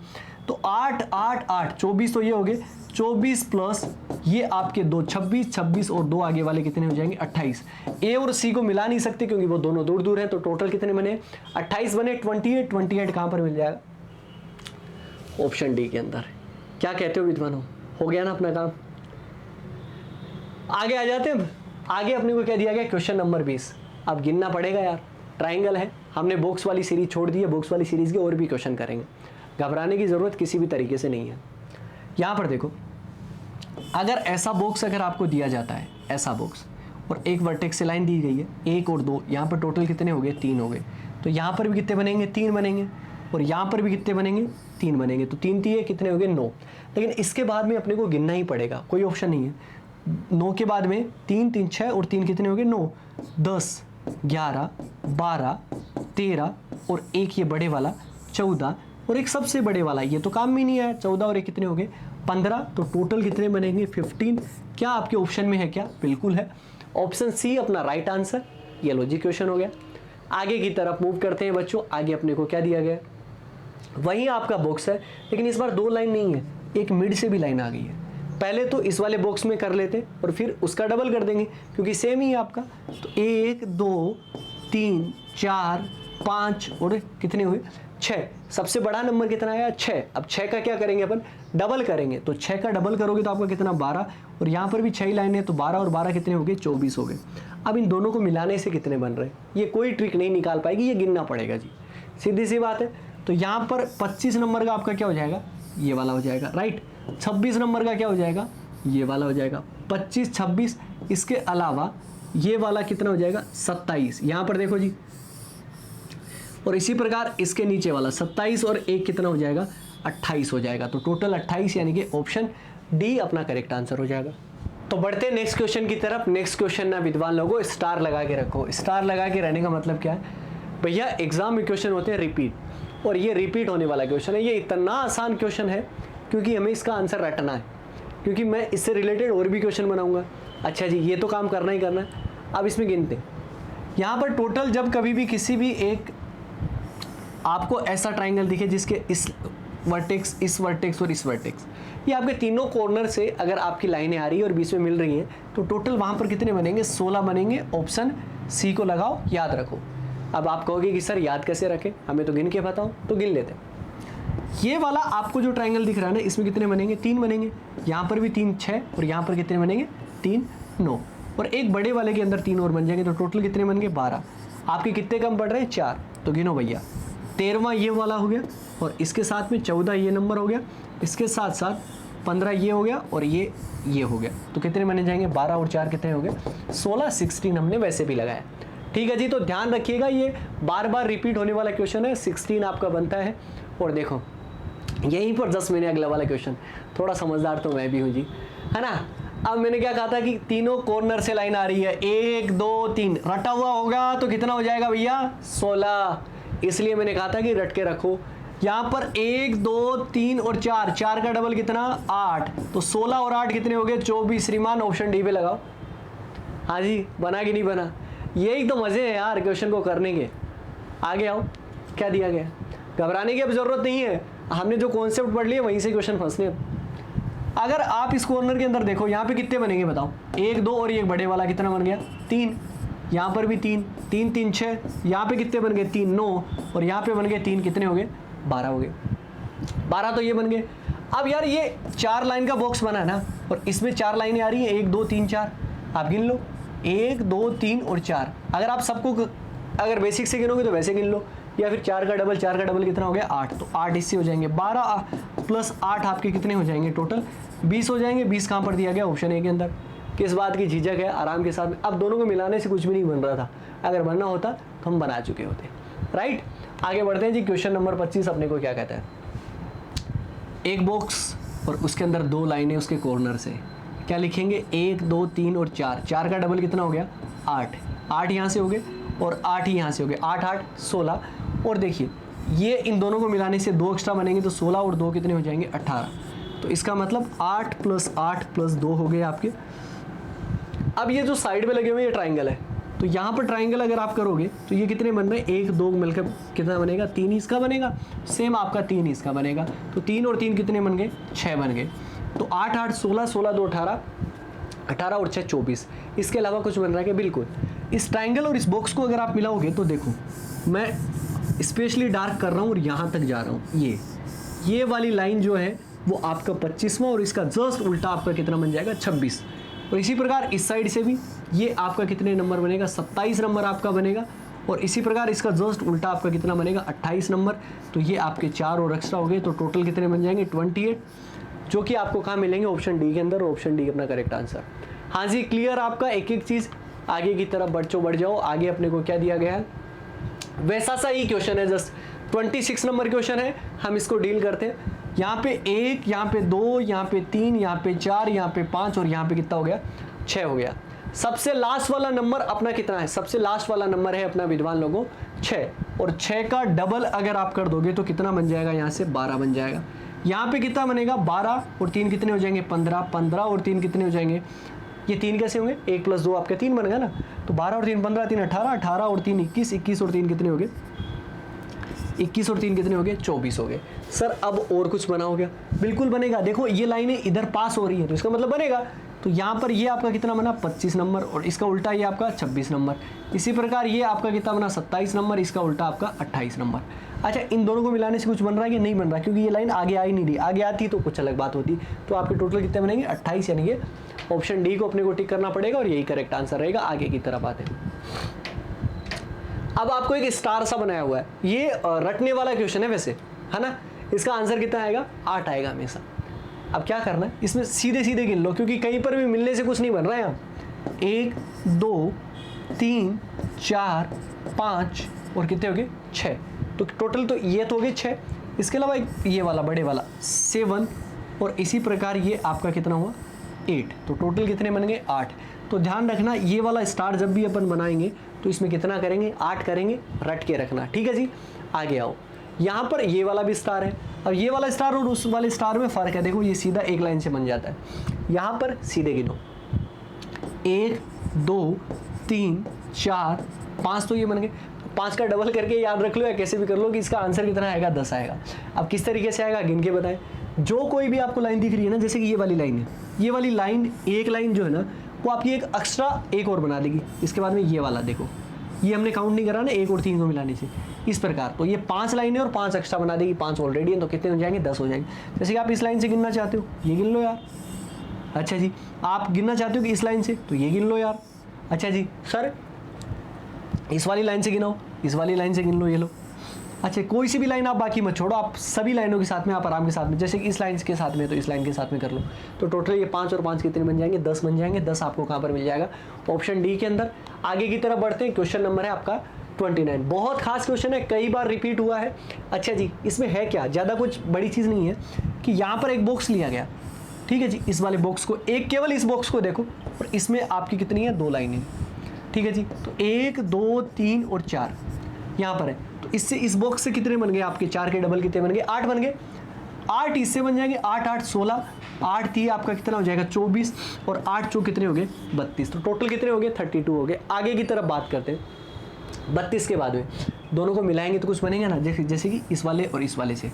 तो 8, 8, 8, 24 तो ये हो गए, 24 प्लस ये आपके 2, 26, 26 और 2 आगे वाले कितने हो जाएंगे 28। A और C को मिला नहीं सकते क्योंकि वो दोनों दूर दूर हैं, तो टोटल कितने बने 28 बने। 28, 28 कहाँ पर मिल जाएगा ऑप्शन डी के अंदर। क्या कहते हो विद्वानों, हो गया ना अपना काम। आगे आ जाते हैं। आगे अपने को क्या दिया गया क्वेश्चन नंबर 20। अब गिनना पड़ेगा यार, ट्राइंगल है, हमने बॉक्स वाली सीरीज छोड़ दी है, बॉक्स वाली सीरीज के और भी क्वेश्चन करेंगे, घबराने की जरूरत किसी भी तरीके से नहीं है। यहाँ पर देखो, अगर ऐसा बॉक्स अगर आपको दिया जाता है, ऐसा बॉक्स, और एक वर्टेक्स से लाइन दी गई है 1 और 2, यहाँ पर टोटल कितने हो गए 3 हो गए, तो यहाँ पर भी कितने बनेंगे 3 बनेंगे, और यहाँ पर भी कितने बनेंगे 3 बनेंगे, तो 3 3 कितने हो गए 9। लेकिन इसके बाद में अपने को गिनना ही पड़ेगा, कोई ऑप्शन नहीं है। 9 के बाद में 3 3 6 और 3 कितने हो गए 9, 10 11 12 13 और एक ये बड़े वाला 14 और एक सबसे बड़े वाला, ये तो काम में नहीं आया 14 और एक कितने हो गए 15। तो टोटल कितने बनेंगे 15। क्या आपके ऑप्शन में है क्या, बिल्कुल है, ऑप्शन सी अपना राइट आंसर। ये लॉजिक क्वेश्चन हो गया। आगे की तरफ मूव करते हैं बच्चों। आगे अपने को क्या दिया गया, वही आपका बॉक्स है, लेकिन इस बार 2 लाइन नहीं है, एक मिड से भी लाइन आ गई है। पहले तो इस वाले बॉक्स में कर लेते और फिर उसका डबल कर देंगे क्योंकि सेम ही है आपका। तो 1 2 3 4 5 और कितने हुए 6। सबसे बड़ा नंबर कितना आया 6। अब 6 का क्या करेंगे अपन, डबल करेंगे। तो 6 का डबल करोगे तो आपका कितना 12, और यहाँ पर भी 6 लाइन है तो 12 और 12 कितने हो गए 24 हो गए। अब इन दोनों को मिलाने से कितने बन रहे हैं, ये कोई ट्रिक नहीं निकाल पाएगी, ये गिनना पड़ेगा जी, सीधी सी बात है। तो यहाँ पर 25 नंबर का आपका क्या हो जाएगा, ये वाला हो जाएगा, राइट। 26 नंबर का क्या हो जाएगा, ये वाला हो जाएगा। 25 26, इसके अलावा ये वाला कितना हो जाएगा 27, यहाँ पर देखो जी। और इसी प्रकार इसके नीचे वाला 27 और एक कितना हो जाएगा 28 हो जाएगा। तो टोटल 28, यानी कि ऑप्शन डी अपना करेक्ट आंसर हो जाएगा। तो बढ़ते हैं नेक्स्ट क्वेश्चन की तरफ। नेक्स्ट क्वेश्चन ना विद्वान लोगों स्टार लगा के रखो। स्टार लगा के रहने का मतलब क्या है भैया, एग्जाम में क्वेश्चन होते हैं रिपीट, और ये रिपीट होने वाला क्वेश्चन है। ये इतना आसान क्वेश्चन है क्योंकि हमें इसका आंसर रटना है, क्योंकि मैं इससे रिलेटेड और भी क्वेश्चन बनाऊंगा। अच्छा जी, ये तो काम करना ही करना है। अब इसमें गिनते हैं, यहाँ पर टोटल जब कभी भी किसी भी एक आपको ऐसा ट्राइंगल दिखे जिसके इस वर्टेक्स, इस वर्टेक्स और इस वर्टेक्स, ये आपके तीनों कॉर्नर से अगर आपकी लाइनें आ रही है और बीच में मिल रही हैं, तो टोटल वहाँ पर कितने बनेंगे 16 बनेंगे। ऑप्शन सी को लगाओ, याद रखो। अब आप कहोगे कि सर याद कैसे रखें, हमें तो गिन के बताओ, तो गिन लेते हैं। ये वाला आपको जो ट्राइंगल दिख रहा है ना, इसमें कितने बनेंगे 3 बनेंगे, यहाँ पर भी 3 6 और यहाँ पर कितने बनेंगे 3 9, और एक बड़े वाले के अंदर 3 और बन जाएंगे। तो टोटल कितने बन गए 12। आपके कितने कम पड़ रहे हैं 4, तो गिनो भैया। 13वां ये वाला हो गया, और इसके साथ में 14 ये नंबर हो गया, इसके साथ साथ 15 ये हो गया, और ये हो गया। तो कितने बने जाएंगे 12 और 4 कितने हो गए 16, 16 हमने वैसे भी लगाया। ठीक है जी, तो ध्यान रखिएगा, ये बार बार रिपीट होने वाला क्वेश्चन है। 16 आपका बनता है। और देखो यहीं पर 10 मैंने अगला वाला क्वेश्चन, थोड़ा समझदार तो मैं भी हूँ जी, है ना। अब मैंने क्या कहा था कि तीनों कॉर्नर से लाइन आ रही है, 1 2 3 रटा हुआ होगा तो कितना हो जाएगा भैया 16। इसलिए मैंने कहा था कि रट के रखो। यहाँ पर 1 2 3 और 4, 4 का डबल कितना 8, तो 16 और 8 कितने हो गए 24। श्रीमान ऑप्शन डी पे लगाओ। हाँ जी, बना कि नहीं बना, यही तो मजे हैं यार क्वेश्चन को करने के। आगे आओ, क्या दिया गया, घबराने की अब जरूरत नहीं है, हमने जो कॉन्सेप्ट पढ़ लिया वहीं से क्वेश्चन फंसने। अगर आप इस कॉर्नर के अंदर देखो, यहाँ पे कितने बनेंगे बताओ, 1 2 और एक बड़े वाला कितना बन गया 3, यहाँ पर भी 3 3 3 6, यहाँ पे कितने बन गए 3 9, और यहाँ पे बन गए 3 कितने हो गए 12 हो गए। 12 तो ये बन गए। अब यार ये 4 लाइन का बॉक्स बना है ना, और इसमें 4 लाइनें आ रही हैं 1 2 3 4, आप गिन लो। 1 2 3 और 4। अगर आप सबको अगर बेसिक से गिनोगे तो वैसे गिन लो, या फिर 4 का डबल कितना हो गया 8, तो 8 इससे हो जाएंगे 12 प्लस 8 आपके कितने हो जाएंगे टोटल 20 हो जाएंगे। 20 कहाँ पर दिया गया ऑप्शन ए के अंदर। किस बात की झिझक है, आराम के साथ। अब दोनों को मिलाने से कुछ भी नहीं बन रहा था, अगर बनना होता तो हम बना चुके होते, राइट। आगे बढ़ते हैं जी। क्वेश्चन नंबर 25 अपने को क्या कहता है, एक बॉक्स और उसके अंदर 2 लाइनें उसके कॉर्नर से, क्या लिखेंगे 1 2 3 और 4। 4 का डबल कितना हो गया 8, 8 यहाँ से हो गए और 8 ही यहाँ से हो गए, 8 8 16। और देखिए ये इन दोनों को मिलाने से 2 एक्स्ट्रा बनेंगे तो 16 और 2 कितने हो जाएंगे 18। तो इसका मतलब 8 + 8 + 2 हो गए आपके। अब ये जो साइड में लगे हुए ये ट्राइंगल है, तो यहाँ पर ट्राइंगल अगर आप करोगे तो ये कितने बन रहे हैं 1 2 मिलकर कितना बनेगा 3 इसका बनेगा, सेम आपका 3 इसका बनेगा। तो 3 और 3 कितने बन गए 6 बन गए। तो 8 8 16 16 2 18, 18 और 6 24। इसके अलावा कुछ बन रहा है कि बिल्कुल इस ट्राइंगल और इस बॉक्स को अगर आप मिलाओगे तो देखो मैं स्पेशली डार्क कर रहा हूँ और यहाँ तक जा रहा हूँ। ये वाली लाइन जो है वो आपका 25वां और इसका जस्ट उल्टा आपका कितना बन जाएगा 26। और इसी प्रकार इस साइड से भी ये आपका कितने नंबर बनेगा 27 नंबर आपका बनेगा। और इसी प्रकार इसका जस्ट उल्टा आपका कितना बनेगा 28 नंबर। तो ये आपके 4 और एक्स्ट्रा हो गए, तो टोटल कितने बन जाएंगे 28, जो कि आपको कहाँ मिलेंगे ऑप्शन डी के अंदर। ऑप्शन डी अपना करेक्ट आंसर। हाँ जी, क्लियर आपका। एक एक चीज़ आगे की तरफ बढ़ जाओ। आगे अपने को क्या दिया गया है, वैसा सा ही क्वेश्चन है, जस्ट 26 नंबर क्वेश्चन है, हम इसको डील करते हैं। यहाँ पे 1, यहाँ पे 2, यहाँ पे 3, यहाँ पे 4, यहाँ पे 5 और यहाँ पे कितना हो गया 6 हो गया। सबसे लास्ट वाला नंबर अपना कितना है, सबसे लास्ट वाला नंबर है अपना विद्वान लोगों 6। और 6 का डबल अगर आप कर दोगे तो कितना बन जाएगा, यहाँ से 12 बन जाएगा। यहाँ पे कितना बनेगा 12 और 3 कितने हो जाएंगे 15, 15 और 3 कितने हो जाएंगे, ये 3 कैसे होंगे 1 + 2 आपके 3 बन गया ना। तो 12 और 3 15, 3 18, 18 और 3 21, 21 और 3 कितने हो गए 21 और 3 कितने हो गए 24 हो गए। सर अब और कुछ बना हो गया, बिल्कुल बनेगा। देखो ये लाइनें इधर पास हो रही है तो इसका मतलब बनेगा। तो यहाँ पर ये आपका कितना बना 25 नंबर और इसका उल्टा ये आपका 26 नंबर। इसी प्रकार ये आपका कितना बना 27 नंबर, इसका उल्टा आपका 28 नंबर। अच्छा, इन दोनों को मिलाने से कुछ बन रहा है कि नहीं बन रहा, क्योंकि ये लाइन आगे आ ही नहीं रही। आगे आती तो कुछ अलग बात होती। तो आपके टोटल कितने बनेंगे 28, यानी कि ऑप्शन डी को अपने को टिक करना पड़ेगा और यही करेक्ट आंसर रहेगा। आगे की तरफ आते हैं। अब आपको एक स्टार सा बनाया हुआ है, ये रटने वाला क्वेश्चन है वैसे, है ना। इसका आंसर कितना आएगा 8 आएगा हमेशा। अब क्या करना है, इसमें सीधे सीधे गिन लो, क्योंकि कहीं पर भी मिलने से कुछ नहीं बन रहा है। यहाँ 1 2 3 4 5 और कितने हो गए 6। तो टोटल तो ये तो हो गए 6। इसके अलावा ये वाला बड़े वाला 7 और इसी प्रकार ये आपका कितना हुआ 8। तो टोटल कितने बन गए 8। तो ध्यान रखना ये वाला स्टार जब भी अपन बनाएंगे तो इसमें कितना करेंगे 8 करेंगे, रट के रखना, ठीक है जी। आगे आओ, यहाँ पर ये वाला भी स्टार है। अब ये वाला स्टार और उस वाले स्टार में फ़र्क है, देखो ये सीधा एक लाइन से बन जाता है। यहाँ पर सीधे गिनो 1 2 3 4 5, तो ये बन गए। 5 का डबल करके याद रख लो या कैसे भी कर लो कि इसका आंसर कितना आएगा 10 आएगा। अब किस तरीके से आएगा गिन के बताएं। जो कोई भी आपको लाइन दिख रही है ना, जैसे कि ये वाली लाइन है, ये वाली लाइन एक लाइन जो है ना वो आपकी एक एक्स्ट्रा एक और बना देगी। इसके बाद में ये वाला देखो, ये हमने काउंट नहीं करा ना 1 और 3 को मिलाने से। इस प्रकार तो ये 5 लाइनें और 5 एक्स्ट्रा बना देगी, 5 ऑलरेडी है तो कितने हो जाएंगे 10 हो जाएंगे। जैसे कि आप इस लाइन से गिनना चाहते हो ये गिन लो यार। अच्छा जी, आप गिनना चाहते हो कि इस लाइन से, तो ये गिन लो यार। अच्छा जी सर इस वाली लाइन से गिनाओ, इस वाली लाइन से गिन लो, ये लो। अच्छा, कोई सी भी लाइन आप बाकी मत छोड़ो, आप सभी लाइनों के साथ में आप आराम के साथ में, जैसे कि इस लाइन के साथ में तो इस लाइन के साथ में कर लो। तो टोटल ये 5 और 5 कितने बन जाएंगे 10 बन जाएंगे। 10 आपको कहाँ पर मिल जाएगा ऑप्शन डी के अंदर। आगे की तरफ बढ़ते हैं। क्वेश्चन नंबर है आपका 29। बहुत खास क्वेश्चन है, कई बार रिपीट हुआ है। अच्छा जी, इसमें है क्या, ज़्यादा कुछ बड़ी चीज़ नहीं है कि यहाँ पर एक बॉक्स लिया गया, ठीक है जी। इस वाले बॉक्स को, एक केवल इस बॉक्स को देखो और इसमें आपकी कितनी है 2 लाइनें, ठीक है जी। तो 1 2 3 और 4 यहाँ पर है। तो इससे इस बॉक्स से कितने बन गए आपके 4 के डबल कितने बन गए 8 बन गए। 8 इससे बन जाएंगे 8 8 16, 8 3 आपका कितना हो जाएगा 24 और 8 4 कितने हो गए 32। तो टोटल कितने हो गए 32 हो गए। आगे की तरफ बात करते हैं। 32 के बाद में दोनों को मिलाएंगे तो कुछ बनेगा ना, जैसे कि इस वाले और इस वाले से,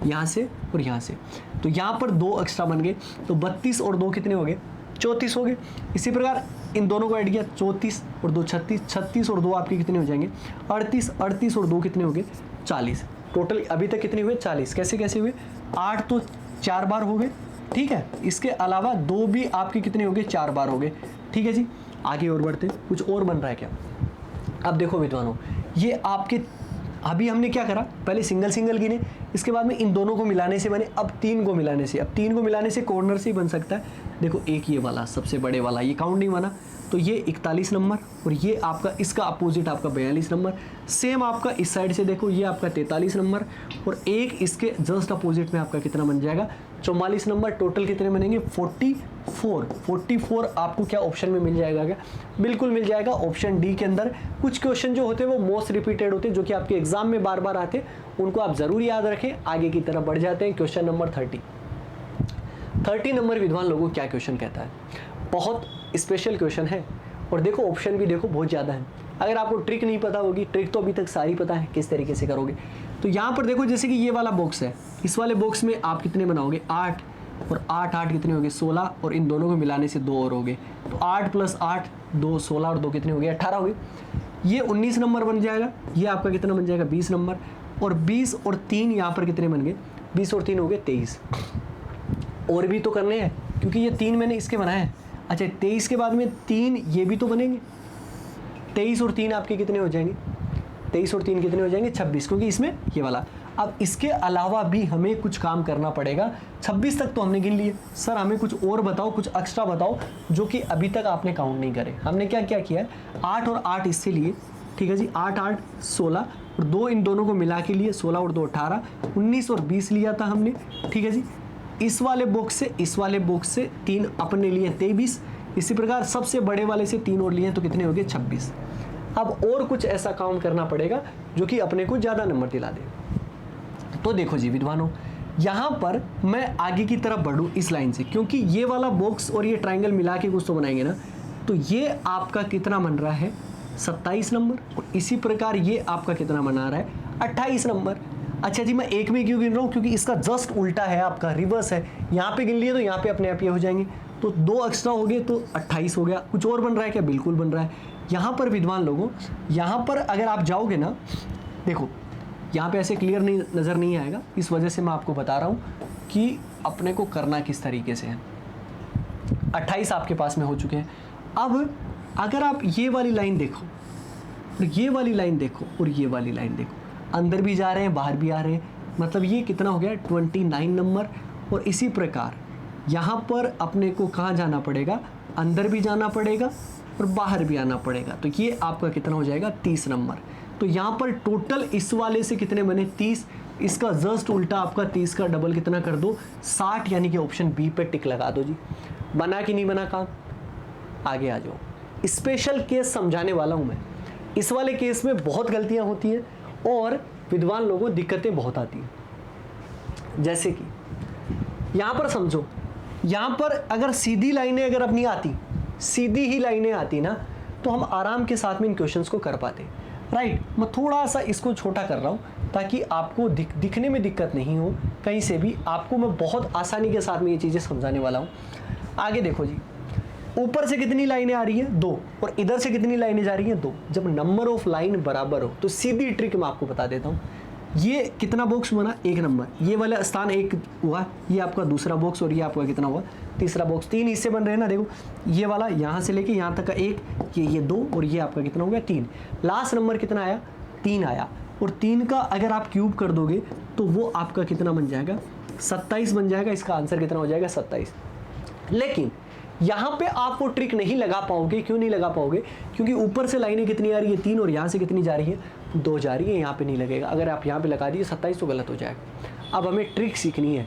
यहाँ से और यहाँ से। तो यहाँ पर 2 एक्स्ट्रा बन गए, तो 32 और 2 कितने हो गए 34 हो गए। इसी प्रकार इन दोनों को ऐड किया 34 और 2 36, 36 और 2 आपके कितने हो जाएंगे 38, 38 और 2 कितने हो गए 40। टोटल अभी तक कितने हुए 40। कैसे कैसे हुए 8 तो 4 बार हो गए, ठीक है। इसके अलावा 2 भी आपके कितने हो गए 4 बार हो गए, ठीक है जी। आगे और बढ़ते, कुछ और बन रहा है क्या। अब देखो विद्वानों, ये आपके अभी हमने क्या करा, पहले सिंगल सिंगल गिने, इसके बाद में इन दोनों को मिलाने से बने, अब 3 को मिलाने से, अब 3 को मिलाने से कॉर्नर से ही बन सकता है। देखो एक ये वाला सबसे बड़े वाला, ये काउंट नहीं बना, तो ये 41 नंबर, और ये आपका इसका अपोजिट आपका 42 नंबर। सेम आपका इस साइड से देखो, ये आपका 43 नंबर, और एक इसके जस्ट अपोजिट में आपका कितना बन जाएगा, 44 नंबर। टोटल कितने बनेंगे, 44 आपको क्या ऑप्शन में मिल जाएगा, क्या बिल्कुल मिल जाएगा ऑप्शन डी के अंदर। कुछ क्वेश्चन जो होते हैं वो मोस्ट रिपीटेड होते हैं, जो कि आपके एग्जाम में बार बार आते हैं, उनको आप जरूर याद रखें। आगे की तरफ बढ़ जाते हैं, क्वेश्चन नंबर 30 नंबर विद्वान लोगों क्या क्वेश्चन कहता है, बहुत स्पेशल क्वेश्चन है, और देखो ऑप्शन भी देखो बहुत ज़्यादा है। अगर आपको ट्रिक नहीं पता होगी, ट्रिक तो अभी तक सारी पता है किस तरीके से करोगे। तो यहाँ पर देखो, जैसे कि ये वाला बॉक्स है, इस वाले बॉक्स में आप कितने बनाओगे, 8 और 8 कितने हो गए, 16, और इन दोनों को मिलाने से 2 और हो गए, तो 8 + 8 2, 16 और 2 कितने हो गए, 18 हो गए। ये 19 नंबर बन जाएगा, ये आपका कितना बन जाएगा, 20 नंबर, और 20 और 3 यहाँ पर कितने बन गए, 20 और 3 हो गए 23। और भी तो करने हैं, क्योंकि ये 3 मैंने इसके बनाए हैं। अच्छा 23 के बाद में 3 ये भी तो बनेंगे, 23 और 3 आपके कितने हो जाएंगे, 23 और 3 कितने हो जाएंगे, 26, क्योंकि इसमें ये वाला। अब इसके अलावा भी हमें कुछ काम करना पड़ेगा। 26 तक तो हमने गिन लिए, सर हमें कुछ और बताओ, कुछ एक्स्ट्रा बताओ जो कि अभी तक आपने काउंट नहीं करे। हमने क्या क्या किया है, 8 और 8 इससे लिए, ठीक है जी, 8 8 16, और 2 इन दोनों को मिला के लिए 16 और 2 18, 19 और 20 लिया था हमने, ठीक है जी। इस वाले बॉक्स से इस वाले बॉक्स से 3 अपने लिए 23, इसी प्रकार सबसे बड़े वाले से 3 और लिए तो कितने हो गए, 26। अब और कुछ ऐसा काम करना पड़ेगा जो कि अपने को ज़्यादा नंबर दिला दे। तो देखो जी विद्वानों, यहाँ पर मैं आगे की तरफ बढ़ूँ इस लाइन से, क्योंकि ये वाला बॉक्स और ये ट्राइंगल मिला के कुछ तो बनाएंगे ना, तो ये आपका कितना बन रहा है, 27 नंबर, और इसी प्रकार ये आपका कितना बना रहा है, 28 नंबर। अच्छा जी, मैं एक में क्यों गिन रहा हूँ, क्योंकि इसका जस्ट उल्टा है, आपका रिवर्स है। यहाँ पे गिन लिए तो यहाँ पे अपने आप ये हो जाएंगे, तो 2 एक्स्ट्रा हो गए तो 28 हो गया। कुछ और बन रहा है क्या, बिल्कुल बन रहा है। यहाँ पर विद्वान लोगों, यहाँ पर अगर आप जाओगे ना, देखो यहाँ पे ऐसे क्लियर नहीं नज़र नहीं आएगा, इस वजह से मैं आपको बता रहा हूँ कि अपने को करना किस तरीके से है। 28 आपके पास में हो चुके हैं। अब अगर आप ये वाली लाइन देखो, और ये वाली लाइन देखो, और ये वाली लाइन देखो, अंदर भी जा रहे हैं बाहर भी आ रहे हैं, मतलब ये कितना हो गया, 29 नंबर। और इसी प्रकार यहाँ पर अपने को कहाँ जाना पड़ेगा, अंदर भी जाना पड़ेगा और बाहर भी आना पड़ेगा, तो ये आपका कितना हो जाएगा, 30 नंबर। तो यहाँ पर टोटल इस वाले से कितने बने, 30, इसका जस्ट उल्टा आपका 30 का डबल कितना कर दो, 60, यानी कि ऑप्शन बी पे टिक लगा दो जी। बना कि नहीं बना काम, आगे आ जाओ। स्पेशल केस समझाने वाला हूँ मैं, इस वाले केस में बहुत गलतियाँ होती हैं और विद्वान लोगों को दिक्कतें बहुत आती हैं। जैसे कि यहाँ पर समझो, यहाँ पर अगर सीधी लाइनें अगर अपनी आती, सीधी ही लाइनें आती ना, तो हम आराम के साथ में इन क्वेश्चंस को कर पाते, राइट। मैं थोड़ा सा इसको छोटा कर रहा हूँ ताकि आपको दिखने में दिक्कत नहीं हो कहीं से भी, आपको मैं बहुत आसानी के साथ में ये चीज़ें समझाने वाला हूँ। आगे देखो जी, ऊपर से कितनी लाइनें आ रही हैं, 2, और इधर से कितनी लाइनें जा रही हैं, 2। जब नंबर ऑफ लाइन बराबर हो तो सीधी ट्रिक मैं आपको बता देता हूँ। ये कितना बॉक्स बना, 1 नंबर, ये वाला स्थान 1 हुआ, ये आपका दूसरा बॉक्स, और ये आपका कितना हुआ, तीसरा बॉक्स। 3 हिस्से बन रहे हैं ना, देखो ये वाला यहाँ से लेके यहाँ तक का 1, ये 2, और ये आपका कितना हो गया, 3। लास्ट नंबर कितना आया, 3 आया, और 3 का अगर आप क्यूब कर दोगे तो वो आपका कितना बन जाएगा, 27 बन जाएगा। इसका आंसर कितना हो जाएगा, 27। लेकिन यहाँ पे आप वो ट्रिक नहीं लगा पाओगे। क्यों नहीं लगा पाओगे, क्योंकि ऊपर से लाइनें कितनी आ रही है, 3, और यहाँ से कितनी जा रही है, 2 जा रही है, यहाँ पे नहीं लगेगा। अगर आप यहाँ पे लगा दिए 27 तो गलत हो जाएगा। अब हमें ट्रिक सीखनी है,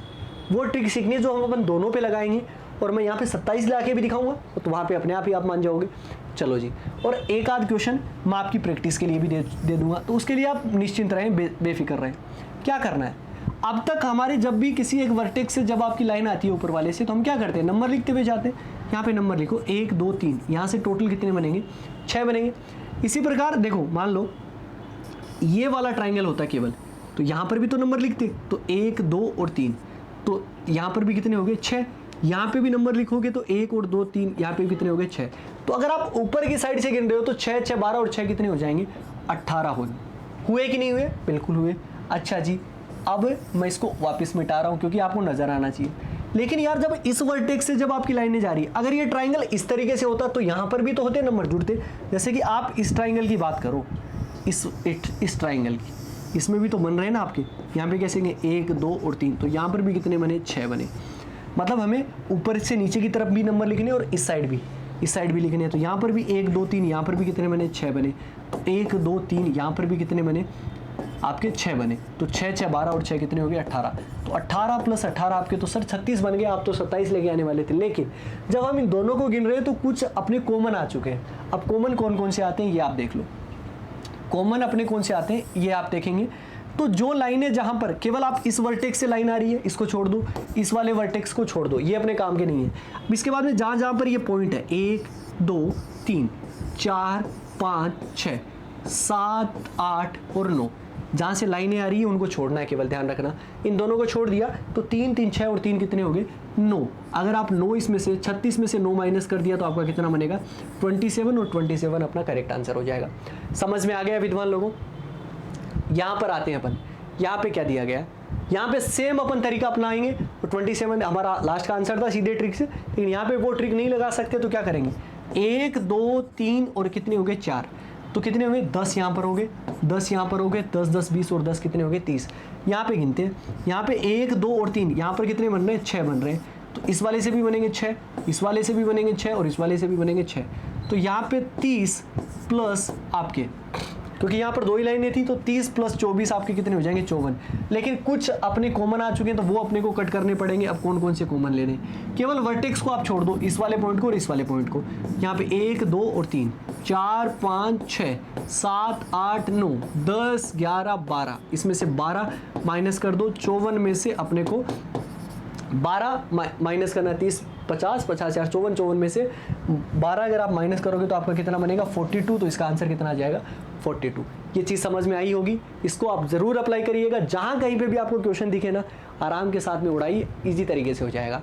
वो ट्रिक सीखनी है जो हम अपन दोनों पे लगाएंगे, और मैं यहाँ पे 27 ला के भी दिखाऊंगा, तो वहाँ पे अपने आप ही आप मान जाओगे। चलो जी, और एक आध क्वेश्चन मैं आपकी प्रैक्टिस के लिए भी दे दूंगा, तो उसके लिए आप निश्चिंत रहें, बेफिक्र रहें। क्या करना है, अब तक हमारे जब भी किसी एक वर्टेक्स से जब आपकी लाइन आती है ऊपर वाले से, तो हम क्या करते हैं, नंबर लिखते हुए जाते हैं। यहाँ पे नंबर लिखो, 1 2 3, यहाँ से टोटल कितने बनेंगे, 6 बनेंगे। इसी प्रकार देखो, मान लो ये वाला ट्राइंगल होता केवल, तो यहाँ पर भी तो नंबर लिखते, तो 1 2 और 3, तो यहाँ पर भी कितने हो गए, 6। यहाँ पे भी नंबर लिखोगे तो 1 और 2 3, यहाँ पे भी कितने हो गए, 6। तो अगर आप ऊपर की साइड से गिन रहे हो तो 6 6 12 और 6 कितने हो जाएंगे, 18 हुए कि नहीं हुए, बिल्कुल हुए। अच्छा जी, अब मैं इसको वापस मिटा रहा हूँ क्योंकि आपको नजर आना चाहिए। लेकिन यार जब इस वर्टेक्स से जब आपकी लाइनें जा रही है, अगर ये ट्राइंगल इस तरीके से होता तो यहाँ पर भी तो होते नंबर जुड़ते। जैसे कि आप इस ट्राइंगल की बात करो, इस ट्राइंगल की, इसमें भी तो बन रहे हैं ना आपके, यहाँ पे कैसे 1 2 और 3, तो यहाँ पर भी कितने बने, 6 बने। मतलब हमें ऊपर से नीचे की तरफ भी नंबर लिखने और इस साइड भी लिखने हैं। तो यहाँ पर भी 1 2 3, यहाँ पर भी कितने बने, 6 बने। तो 1 2 3, यहाँ पर भी कितने बने आपके, 6 बने। तो 6 6 12 और 6 कितने हो गए, 18। तो 18 + 18 आपके तो सर 36 बन गए। आप तो 27 लेके आने वाले थे, लेकिन जब हम इन दोनों को गिन रहे हैं तो कुछ अपने कॉमन आ चुके हैं। अब कॉमन कौन कौन से आते हैं ये आप देख लो। कॉमन अपने कौन से आते हैं ये आप देखेंगे। तो जो लाइन है जहां पर केवल आप इस वर्टेक्स से लाइन आ रही है, इसको छोड़ दो, इस वाले वर्टेक्स को छोड़ दो, ये अपने काम के नहीं है। अब इसके बाद में जहां जहां पर ये पॉइंट है 1 2 3 4 5 6 7 8 और 9, जहां से लाइनें आ रही है उनको छोड़ना है, केवल ध्यान रखना। इन दोनों को छोड़ दिया तो 3 3 6 और 3 कितने हो गए, 9। अगर आप 9 इसमें से 36 में से 9 माइनस कर दिया तो आपका कितना बनेगा, 27, और 27 अपना करेक्ट आंसर हो जाएगा। समझ में आ गया विद्वान लोगों। यहाँ पर आते हैं अपन, यहाँ पे क्या दिया गया है, यहाँ पे सेम अपन तरीका अपनाएंगे। तो 27 हमारा लास्ट का आंसर था सीधे ट्रिक से, लेकिन यहाँ पे वो ट्रिक नहीं लगा सकते तो क्या करेंगे, 1 2 3 और कितने हो गए, 4। तो कितने हो गए, 10 यहाँ पर हो गए, 10 यहाँ पर हो गए, 10 10 20 और 10 कितने हो गए, 30। यहाँ पे गिनते हैं, यहाँ पे 1 2 और 3, यहाँ पर कितने बन रहे हैं, 6 बन रहे हैं। तो इस वाले से भी बनेंगे 6, इस वाले से भी बनेंगे 6 और इस वाले से भी बनेंगे 6। तो यहाँ पे 30 प्लस आपके, क्योंकि यहाँ पर 2 ही लाइनें थी, तो 30 + 24 आपके कितने हो जाएंगे, 54। लेकिन कुछ अपने कॉमन आ चुके हैं तो वो अपने को कट करने पड़ेंगे। अब कौन कौन से कॉमन लेने, केवल वर्टेक्स को आप छोड़ दो, इस वाले पॉइंट को और इस वाले पॉइंट को। यहाँ पे 1 2 और 3 4 5 6 7 8 9 10 11 12, इसमें से 12 माइनस कर दो, 54 में से अपने को 12 माइनस करना, 30 50 50 यार 54, 54 में से 12 अगर आप माइनस करोगे तो आपका कितना बनेगा, 42। तो इसका आंसर कितना आ जाएगा, 42। ये चीज़ समझ में आई होगी, इसको आप ज़रूर अप्लाई करिएगा। जहाँ कहीं पे भी आपको क्वेश्चन दिखे ना, आराम के साथ में उड़ाइए, ईजी तरीके से हो जाएगा।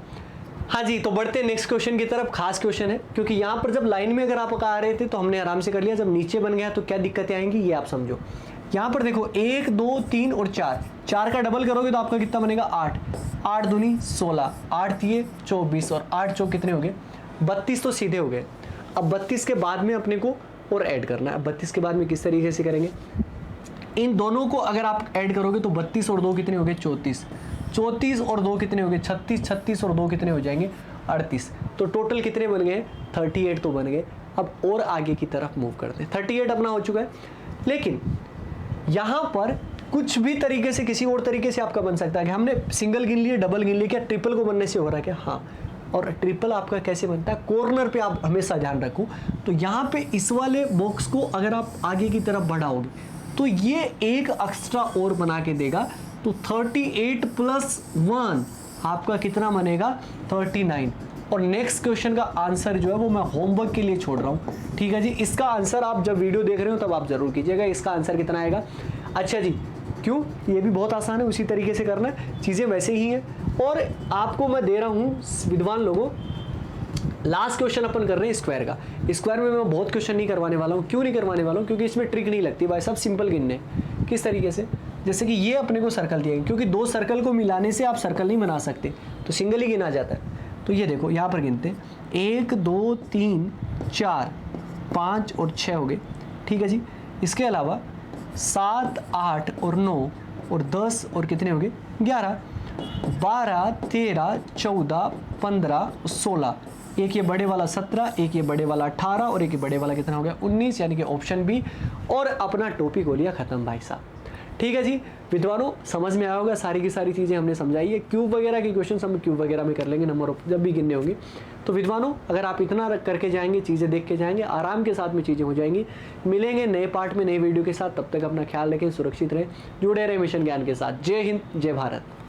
हाँ जी, तो बढ़ते हैं नेक्स्ट क्वेश्चन की तरफ। खास क्वेश्चन है, क्योंकि यहाँ पर जब लाइन में अगर आप आ रहे थे तो हमने आराम से कर लिया, जब नीचे बन गया तो क्या दिक्कतें आएंगी ये आप समझो। यहाँ पर देखो 1 2 3 और 4 का डबल करोगे तो आपका कितना बनेगा, 8 8 दूनी 16, 8 3 24 और 8 चौक कितने हो गए, 32। तो सीधे हो गए। अब 32 के बाद में अपने को और ऐड करना है। 32 के बाद में किस तरीके से करेंगे, इन दोनों को अगर आप ऐड करोगे तो 32 और 2 कितने हो गए, 34, 34 और 2 कितने हो गए, 36, 36 और 2 कितने हो जाएंगे, 38। तो टोटल कितने बन गए, 38 तो बन गए। अब और आगे की तरफ मूव करते हैं, 38 अपना हो चुका है। लेकिन यहाँ पर कुछ भी तरीके से, किसी और तरीके से आपका बन सकता है कि हमने सिंगल गिन लिए, डबल गिन लिए, क्या ट्रिपल को बनने से हो रहा है क्या, हाँ। और ट्रिपल आपका कैसे बनता है, कॉर्नर पे आप हमेशा ध्यान रखो। तो यहाँ पे इस वाले बॉक्स को अगर आप आगे की तरफ बढ़ाओगे तो ये एक एक्स्ट्रा और बना के देगा। तो 38 + 1 आपका कितना बनेगा, 39। और नेक्स्ट क्वेश्चन का आंसर जो है वो मैं होमवर्क के लिए छोड़ रहा हूँ, ठीक है जी। इसका आंसर आप जब वीडियो देख रहे हो तब आप जरूर कीजिएगा। इसका आंसर कितना आएगा, अच्छा जी, क्यों, ये भी बहुत आसान है, उसी तरीके से करना है, चीज़ें वैसे ही हैं। और आपको मैं दे रहा हूँ विद्वान लोगों, लास्ट क्वेश्चन अपन कर रहे हैं स्क्वायर का। स्क्वायर में मैं बहुत क्वेश्चन नहीं करवाने वाला हूँ। क्यों नहीं करवाने वाला हूँ, क्योंकि इसमें ट्रिक नहीं लगती भाई, सब सिंपल गिनने। किस तरीके से, जैसे कि ये अपने को सर्कल दिया, क्योंकि 2 सर्कल को मिलाने से आप सर्कल नहीं बना सकते, तो सिंगल ही गिना जाता है। तो ये देखो यहाँ पर गिनते हैं, 1 2 3 4 5 और 6 हो गए, ठीक है जी। इसके अलावा 7 8 और 9 और 10 और कितने हो गए, 11 12 13 14 15 16, एक ये बड़े वाला 17, एक ये बड़े वाला 18 और एक ये बड़े वाला कितना हो गया, 19, यानी कि ऑप्शन बी। और अपना टॉपिक हो लिया खत्म भाई साहब, ठीक है जी। विद्वानों समझ में आया होगा, सारी की सारी चीज़ें हमने समझाई है। क्यूब वगैरह के क्वेश्चन हम क्यूब वगैरह में कर लेंगे, नंबर जब भी गिनने होंगे। तो विद्वानों अगर आप इतना करके जाएंगे, चीज़ें देख के जाएंगे, आराम के साथ में चीज़ें हो जाएंगी। मिलेंगे नए पार्ट में, नए वीडियो के साथ, तब तक अपना ख्याल रखें, सुरक्षित रहें, जुड़े रहें मिशन ज्ञान के साथ। जय हिंद, जय भारत।